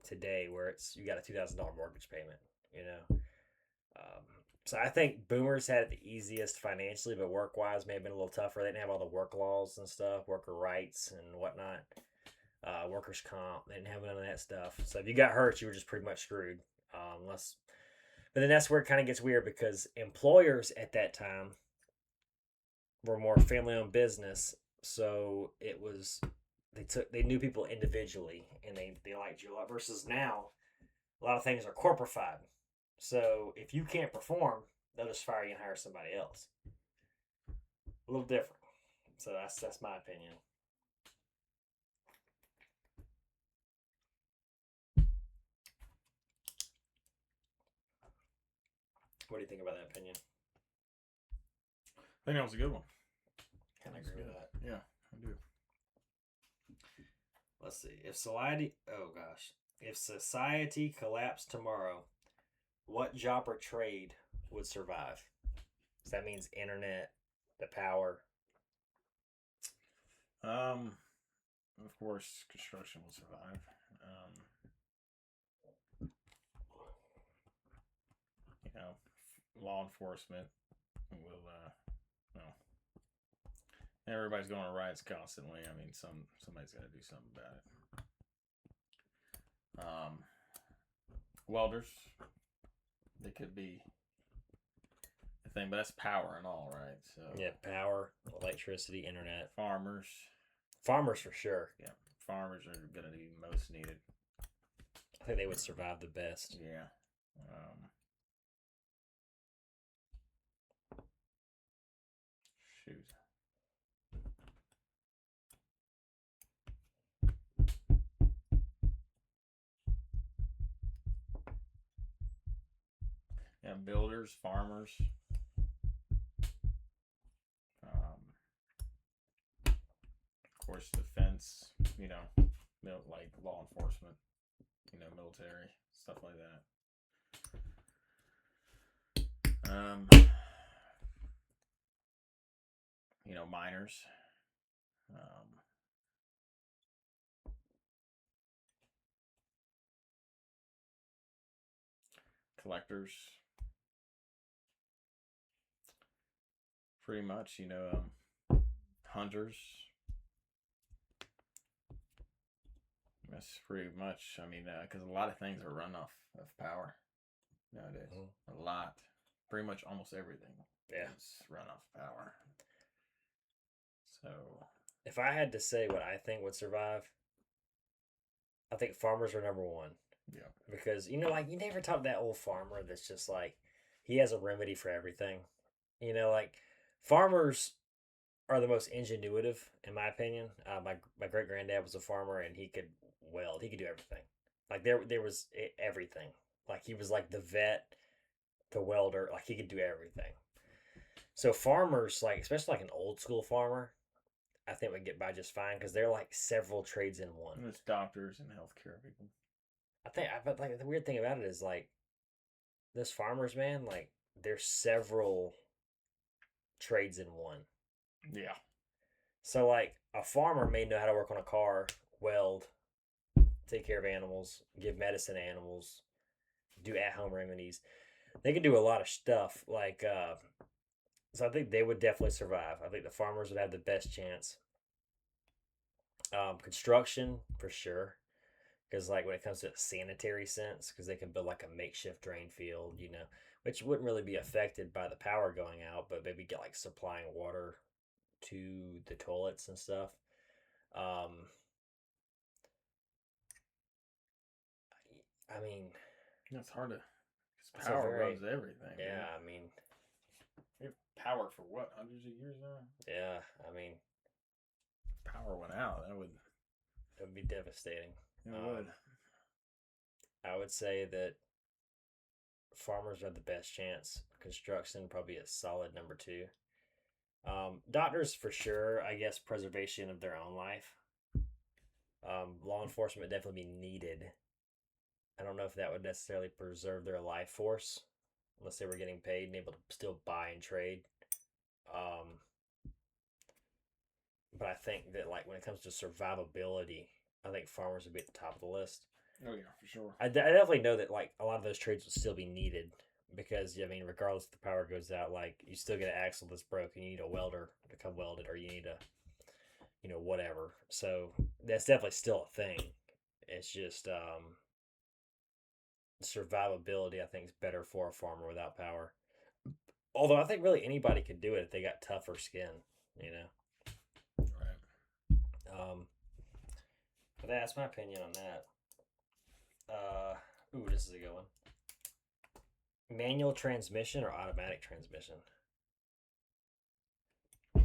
today where it's you got a $2,000 mortgage payment. You know, um, so I think boomers had it the easiest financially, but work wise may have been a little tougher. They didn't have all the work laws and stuff, worker rights and whatnot, workers' comp. They didn't have none of that stuff. So if you got hurt, you were just pretty much screwed. Unless, but then that's where it kind of gets weird because employers at that time were more family-owned business, so it was they knew people individually and they liked you a lot. Versus now, a lot of things are corporified. So if you can't perform, they'll just fire you and hire somebody else. A little different. So that's my opinion. What do you think about that opinion? I think that was a good one. Kind of agree with that. Yeah, I do. Let's see. If society collapsed tomorrow, what job or trade would survive? So that means internet, the power. Of course, construction will survive. You know, law enforcement will. Everybody's going on riots constantly. I mean, somebody's got to do something about it. Welders, they could be a thing, but that's power and all, right? So yeah, power, electricity, internet. Farmers for sure. Yeah, farmers are going to be most needed. I think they would survive the best. Yeah. Shoot. Yeah, builders, farmers. course, defense, like law enforcement, military, stuff like that. Miners. Collectors. Pretty much, hunters. That's pretty much, because a lot of things are run off of power nowadays. A lot. Pretty much almost everything is run off power. So, if I had to say what I think would survive, I think farmers are number one. Yeah. Because, you never talk to that old farmer that's just like, he has a remedy for everything. Farmers are the most ingenuitive, in my opinion. My great granddad was a farmer, and he could weld. He could do everything. Like there was everything. Like he was like the vet, the welder. Like he could do everything. So farmers, like especially like an old school farmer, I think would get by just fine because they're like several trades in one. There's doctors and healthcare people. But like the weird thing about it is like those farmers, man, like there's several trades in one. Yeah. So like a farmer may know how to work on a car, weld, take care of animals, give medicine to animals, do at-home remedies. They can do a lot of stuff. So I think they would definitely survive. I think the farmers would have the best chance. Construction for sure, because like when it comes to a sanitary sense, because they can build like a makeshift drain field, which wouldn't really be affected by the power going out, but maybe get like supplying water to the toilets and stuff. I mean, it's hard to. Because power runs everything. Yeah, man. We have power for what, hundreds of years now? Yeah, power went out. That would be devastating. It would. I would say that farmers have the best chance. Construction probably a solid number two. Doctors for sure. I guess preservation of their own life. Law enforcement would definitely be needed. I don't know if that would necessarily preserve their life force unless they were getting paid and able to still buy and trade. But I think that like when it comes to survivability, I think farmers would be at the top of the list. Oh yeah, for sure. I definitely know that like a lot of those trades would still be needed because regardless if the power goes out, like you still get an axle that's broken, you need a welder to come weld it, or you need a whatever. So that's definitely still a thing. It's just survivability I think is better for a farmer without power. Although I think really anybody could do it if they got tougher skin, Right. But that's my opinion on that. This is a good one. Manual transmission or automatic transmission? I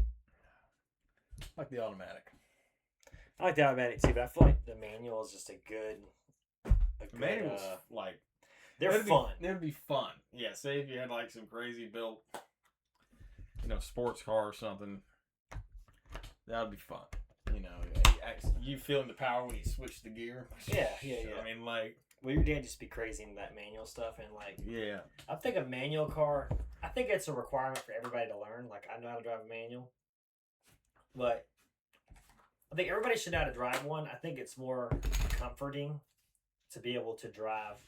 like the automatic. I like the automatic too, but I feel like the manual is just a good. Manuals they're fun. They'd be fun. Yeah, say if you had like some crazy built, sports car or something, that would be fun. You feeling the power when you switch the gear. Yeah. Well, your dad just be crazy in that manual stuff, and I think a manual car. I think it's a requirement for everybody to learn. Like I know how to drive a manual, but I think everybody should know how to drive one. I think it's more comforting to be able to drive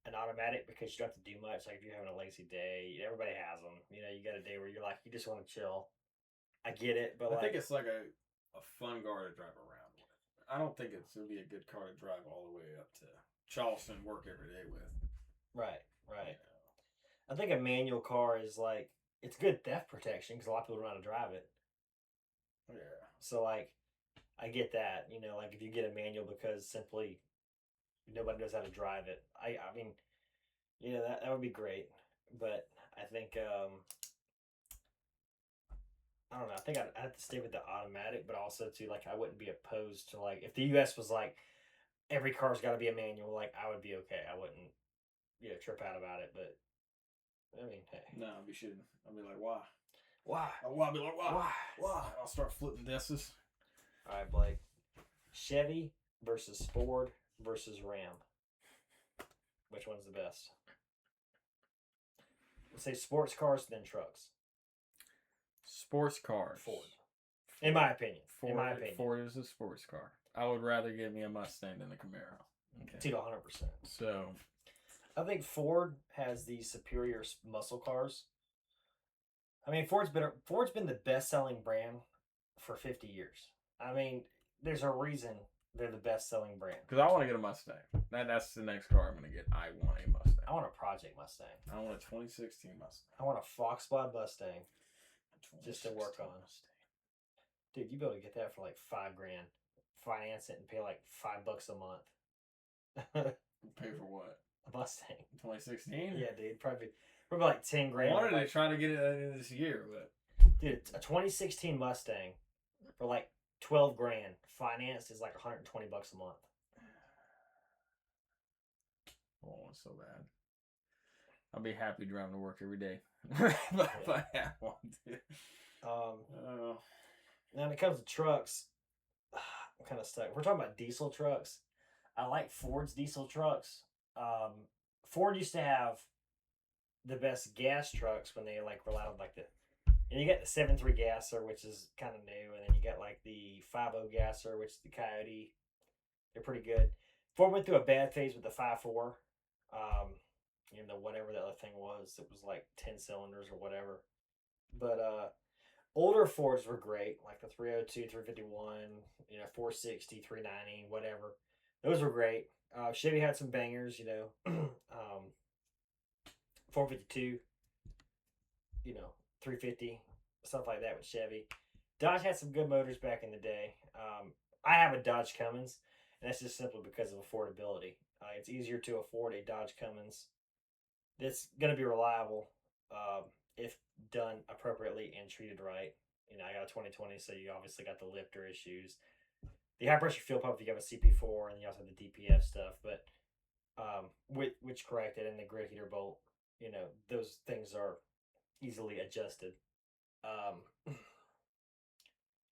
an automatic because you don't have to do much. Like if you're having a lazy day, everybody has them. You got a day where you're like you just want to chill. I get it, but I think it's like a fun car to drive around with. I don't think it's going to be a good car to drive all the way up to Charleston, work every day with. Right. I think a manual car is like, it's good theft protection because a lot of people don't know how to drive it. Yeah. So, like, I get that. Like if you get a manual because simply nobody knows how to drive it. I mean, that would be great. But I think, I don't know. I think I'd have to stay with the automatic, but also too like I wouldn't be opposed to like if the U.S. was like every car's got to be a manual. Like I would be okay. I wouldn't trip out about it. But I mean, hey, no, you shouldn't. I'd be like, why? Why? I'll be like, why? I'll start flipping desks. All right, Blake. Chevy versus Ford versus Ram. Which one's the best? Let's say sports cars, then trucks. Sports cars. Ford. In my opinion. Ford is a sports car. I would rather get me a Mustang than a Camaro. Okay. 100%. So, I think Ford has the superior muscle cars. I mean, Ford's been the best-selling brand for 50 years. I mean, there's a reason they're the best-selling brand. Because I want to get a Mustang. That's the next car I'm going to get. I want a Mustang. I want a Project Mustang. I want a 2016 Mustang. I want a Fox Blood Mustang. Just to work on. Mustang. Dude, you be able to get that for like $5,000. Finance it and pay like $5 a month. Pay for what? A Mustang. 2016? Yeah, dude. Probably like $10,000. I wanted to try to get it this year, but dude, a 2016 Mustang for like $12,000 financed is like $120 a month. Oh, it's so bad. I'll be happy driving to work every day. If I have one, dude. Now, when it comes to trucks, I'm kind of stuck. If we're talking about diesel trucks, I like Ford's diesel trucks. Ford used to have the best gas trucks when they like were out like the, and you got the 7.3 gasser, which is kind of new, and then you got like the 5.0 gasser, which is the Coyote. They're pretty good. Ford went through a bad phase with the 5.4. Whatever the other thing was, it was like 10 cylinders or whatever. But older Fords were great, like the 302, 351, 460, 390, whatever. Those were great. Chevy had some bangers, 452, 350, stuff like that with Chevy. Dodge had some good motors back in the day. I have a Dodge Cummins, and that's just simply because of affordability. It's easier to afford a Dodge Cummins that's going to be reliable if done appropriately and treated right. I got a 2020, so you obviously got the lifter issues. The high pressure fuel pump, you have a CP4, and you also have the DPF stuff, but which corrected, and the grid heater bolt, those things are easily adjusted.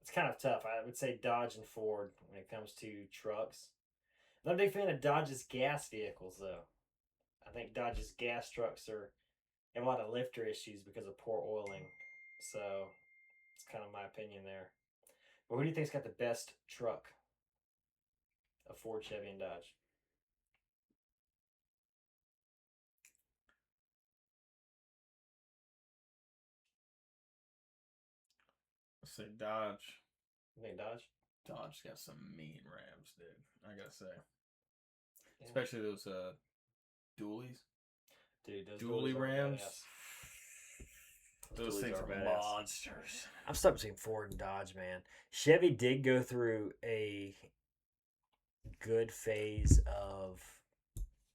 It's kind of tough. I would say Dodge and Ford when it comes to trucks. I'm not a big fan of Dodge's gas vehicles, though. I think Dodge's gas trucks have a lot of lifter issues because of poor oiling. So it's kind of my opinion there. But who do you think's got the best truck of Ford, Chevy, and Dodge? Let's say Dodge. You think Dodge? Dodge got some mean Rams, dude. I gotta say. Yeah. Especially those dualies. Dude, those dually Rams. Those things are monsters. I'm stuck between Ford and Dodge, man. Chevy did go through a good phase of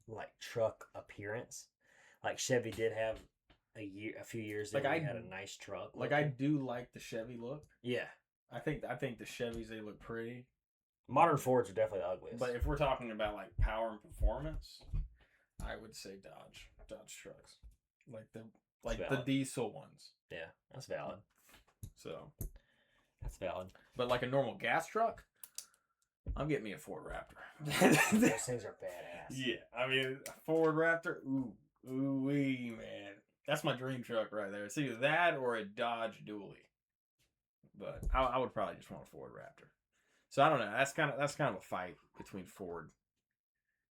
like truck appearance. Like Chevy did have a few years ago. Like had a nice truck. Like I do like the Chevy look. Yeah. I think the Chevys, they look pretty. Modern Fords are definitely the ugliest. But if we're talking about like power and performance, I would say Dodge trucks, like the diesel ones. Yeah, that's valid. So that's valid. But like a normal gas truck, I'm getting me a Ford Raptor. Those things are badass. Yeah, I mean Ford Raptor. Ooh wee, man, that's my dream truck right there. It's either that or a Dodge Dually. But I would probably just want a Ford Raptor. So I don't know. That's kind of a fight between Ford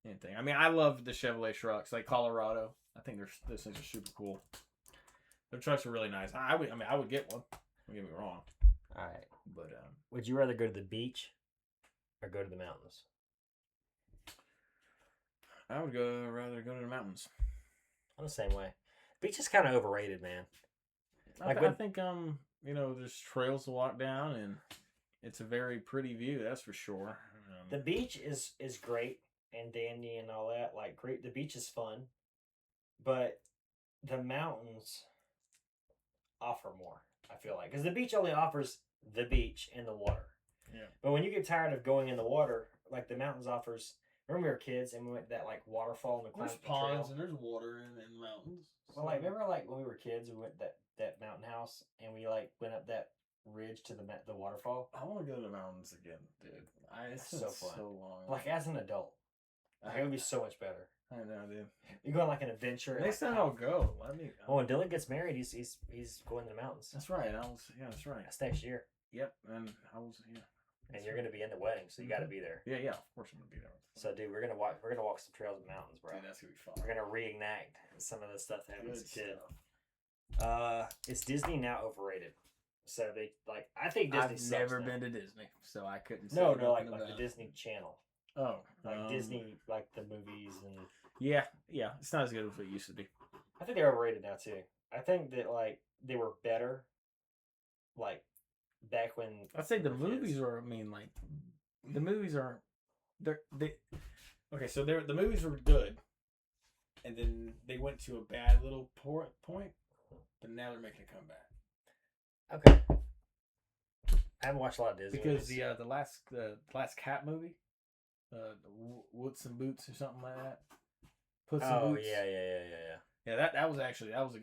and thing. I mean, I love the Chevrolet trucks, like Colorado. I think those things are super cool. Their trucks are really nice. I would get one. Don't get me wrong. All right, but would you rather go to the beach or go to the mountains? I would rather go to the mountains. I'm the same way. Beach is kind of overrated, man. I think there's trails to walk down, and it's a very pretty view. That's for sure. The beach is great and dandy and all that. Like great, the beach is fun, but the mountains offer more. I feel like because the beach only offers the beach and the water. Yeah. But when you get tired of going in the water, like the mountains offers. Remember we were kids and we went to that like waterfall and we climbed the ponds and there's water in the mountains. Well, like remember like when we were kids, we went to that mountain house and we like went up that ridge to the waterfall. I want to go to the mountains again, dude. It's so been fun. so long. Like as an adult, like, it would be so much better. I know, dude. You go on like an adventure. Next time I'll go. Let me. Oh, when Dylan gets married, he's going to the mountains. That's right. That's right. That's next year. Yep, and yeah. And you're gonna be in the wedding, so you got to be there. Yeah, of course I'm gonna be there. So, dude, we're gonna walk some trails and mountains, bro. Dude, that's gonna be fun. We're gonna reenact some of the stuff that happened as a kid. Stuff. Is Disney now overrated? So they like I think Disney. I've never been to Disney, so I couldn't. Say like the Disney Channel. Oh, like Disney, like the movies and. Yeah, it's not as good as it used to be. I think they're overrated now too. I think that like they were better. Like back when I'd say the movies are. I mean, like the movies are. Okay, so the movies were good, and then they went to a bad little point, but now they're making a comeback. Okay. I haven't watched a lot of Disney because movies. the last Cat movie, the Woots and Boots or something like that. Puss and Boots. Yeah. Yeah, that was a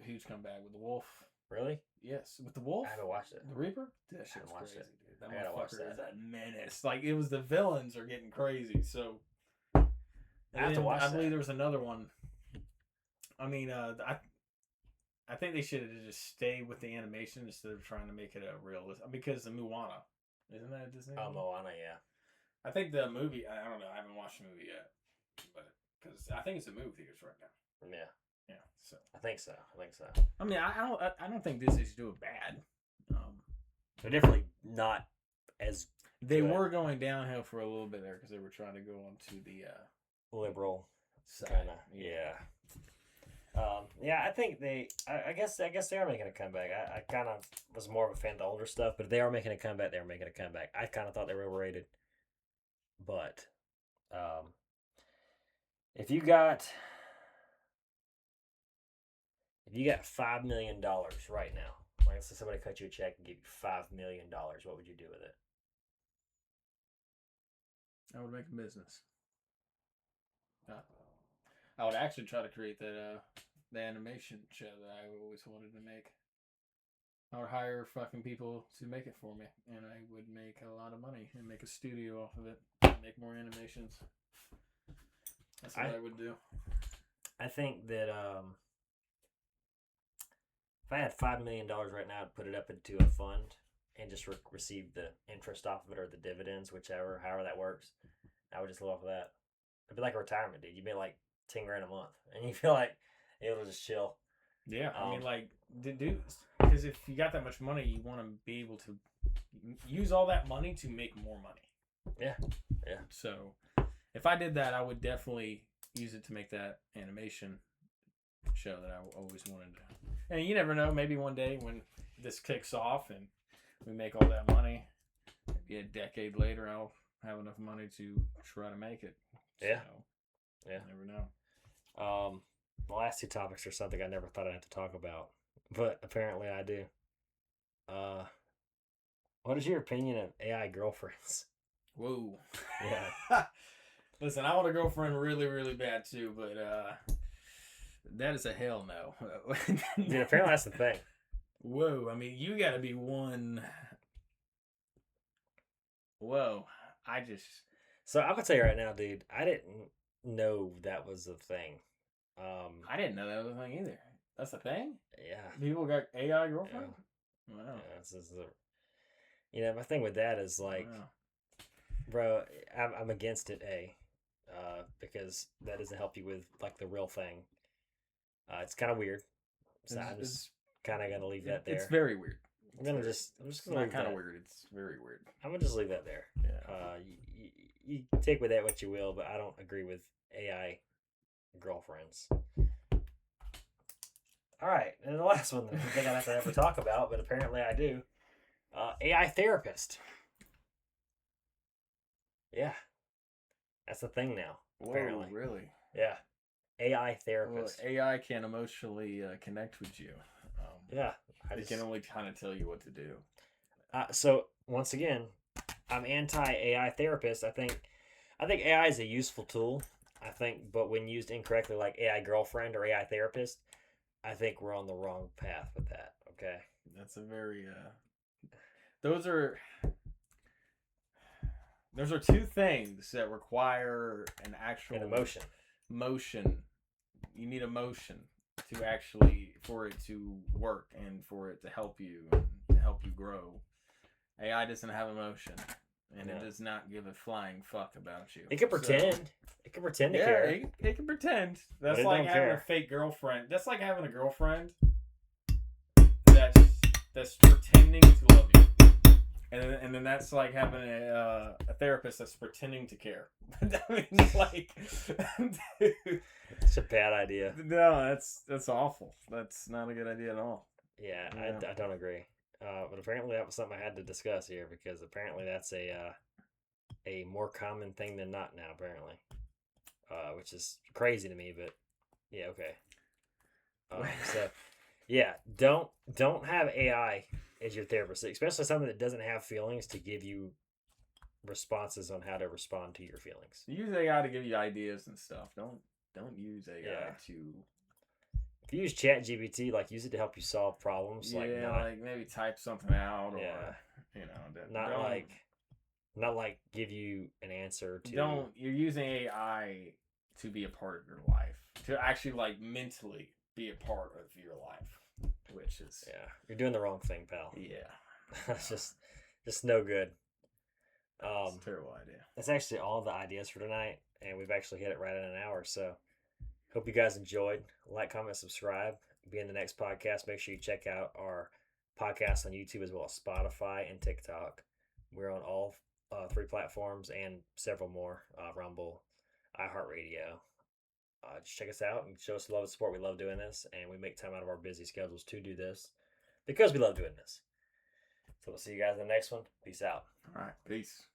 huge comeback with the wolf. Really? Yes, with the wolf. I haven't watched it. The Reaper. Dude, that shit's crazy, it. dude. That I gotta watch motherfucker that. is a menace. Like it was the villains are getting crazy. So I have to watch. I believe there was another one. I mean, I think they should have just stayed with the animation instead of trying to make it a realistic. Because the Moana, isn't that a Disney? Oh, Moana, yeah. I think the movie. I don't know. I haven't watched the movie yet, but because I think it's in movie theaters right now. Yeah. So I think so. I mean, I don't think Disney's doing bad. They're definitely not as. They were going downhill for a little bit there because they were trying to go onto the liberal side. Kind of, yeah. I think I guess they are making a comeback. I kind of was more of a fan of the older stuff, but if they are making a comeback. I kind of thought they were overrated, but if you got $5 million right now, like let's say somebody cut you a check and give you $5 million, what would you do with it? I would make a business. I would actually try to create that the animation show that I always wanted to make. I would hire fucking people to make it for me, and I would make a lot of money and make a studio off of it, and make more animations. That's what I would do. I think that if I had $5 million right now, I'd put it up into a fund and just receive the interest off of it or the dividends, however that works. I would just live off of that. It'd be like a retirement, dude. You'd be like $10,000 a month, and you feel like able to just chill. Yeah, I mean, like, because if you got that much money, you want to be able to use all that money to make more money. Yeah. So, if I did that, I would definitely use it to make that animation show that I always wanted to. And you never know, maybe one day when this kicks off and we make all that money, maybe a decade later, I'll have enough money to try to make it. Yeah. So, you never know. The last two topics are something I never thought I'd have to talk about, but apparently I do. What is your opinion of AI girlfriends? Whoa. Yeah. Listen, I want a girlfriend really, really bad too, but that is a hell no. Dude, apparently that's the thing. Whoa, I mean, you gotta be one. Whoa, So I'm gonna tell you right now, dude, I didn't know that was a thing. I didn't know that was a thing either. That's a thing? Yeah. People got AI girlfriend? Yeah. Wow. Yeah, my thing with that is like, bro, I'm against it, because that doesn't help you with like the real thing. It's kind of weird. So I'm just kind of gonna leave that there. It's very weird. I'm just gonna not kind of weird. It's very weird. I'm gonna just leave that there. Yeah. You take with that what you will, but I don't agree with AI girlfriends. All right, and the last one that I think I have to ever talk about, but apparently I do. AI therapist. Yeah, that's the thing now. Whoa, apparently, really? Yeah, AI therapist. Well, AI can emotionally connect with you. Yeah, it can only kind of tell you what to do. So once again, I'm anti AI therapist. I think AI is a useful tool. But when used incorrectly, like AI girlfriend or AI therapist, I think we're on the wrong path with that. Okay. That's a very those are two things that require an actual emotion. Motion. You need emotion to actually for it to work and for it to help you grow. AI doesn't have emotion, and it does not give a flying fuck about you. It can pretend. It can pretend to care. It can pretend. That's like having a fake girlfriend. That's like having a girlfriend that's pretending to love you. And then that's like having a therapist that's pretending to care. I mean, like, dude, it's a bad idea. No, that's awful. That's not a good idea at all. Yeah. I don't agree. But apparently that was something I had to discuss here because apparently that's a more common thing than not now. Apparently, which is crazy to me. But yeah, okay. So yeah, don't have AI as your therapist, especially something that doesn't have feelings to give you responses on how to respond to your feelings. Use AI to give you ideas and stuff. Don't use AI to. If you use ChatGPT, like use it to help you solve problems. Like maybe type something out, or not like give you an answer to. You're using AI to be a part of your life, to actually like mentally be a part of your life. Which is you're doing the wrong thing, pal. Yeah, that's just no good. It's a terrible idea. That's actually all the ideas for tonight, and we've actually hit it right in an hour. So, hope you guys enjoyed. Like, comment, subscribe. Be in the next podcast. Make sure you check out our podcast on YouTube as well as Spotify and TikTok. We're on all 3 platforms and several more: Rumble, iHeartRadio. Just check us out and show us love and support. We love doing this, and we make time out of our busy schedules to do this because we love doing this. So we'll see you guys in the next one. Peace out. All right. Peace.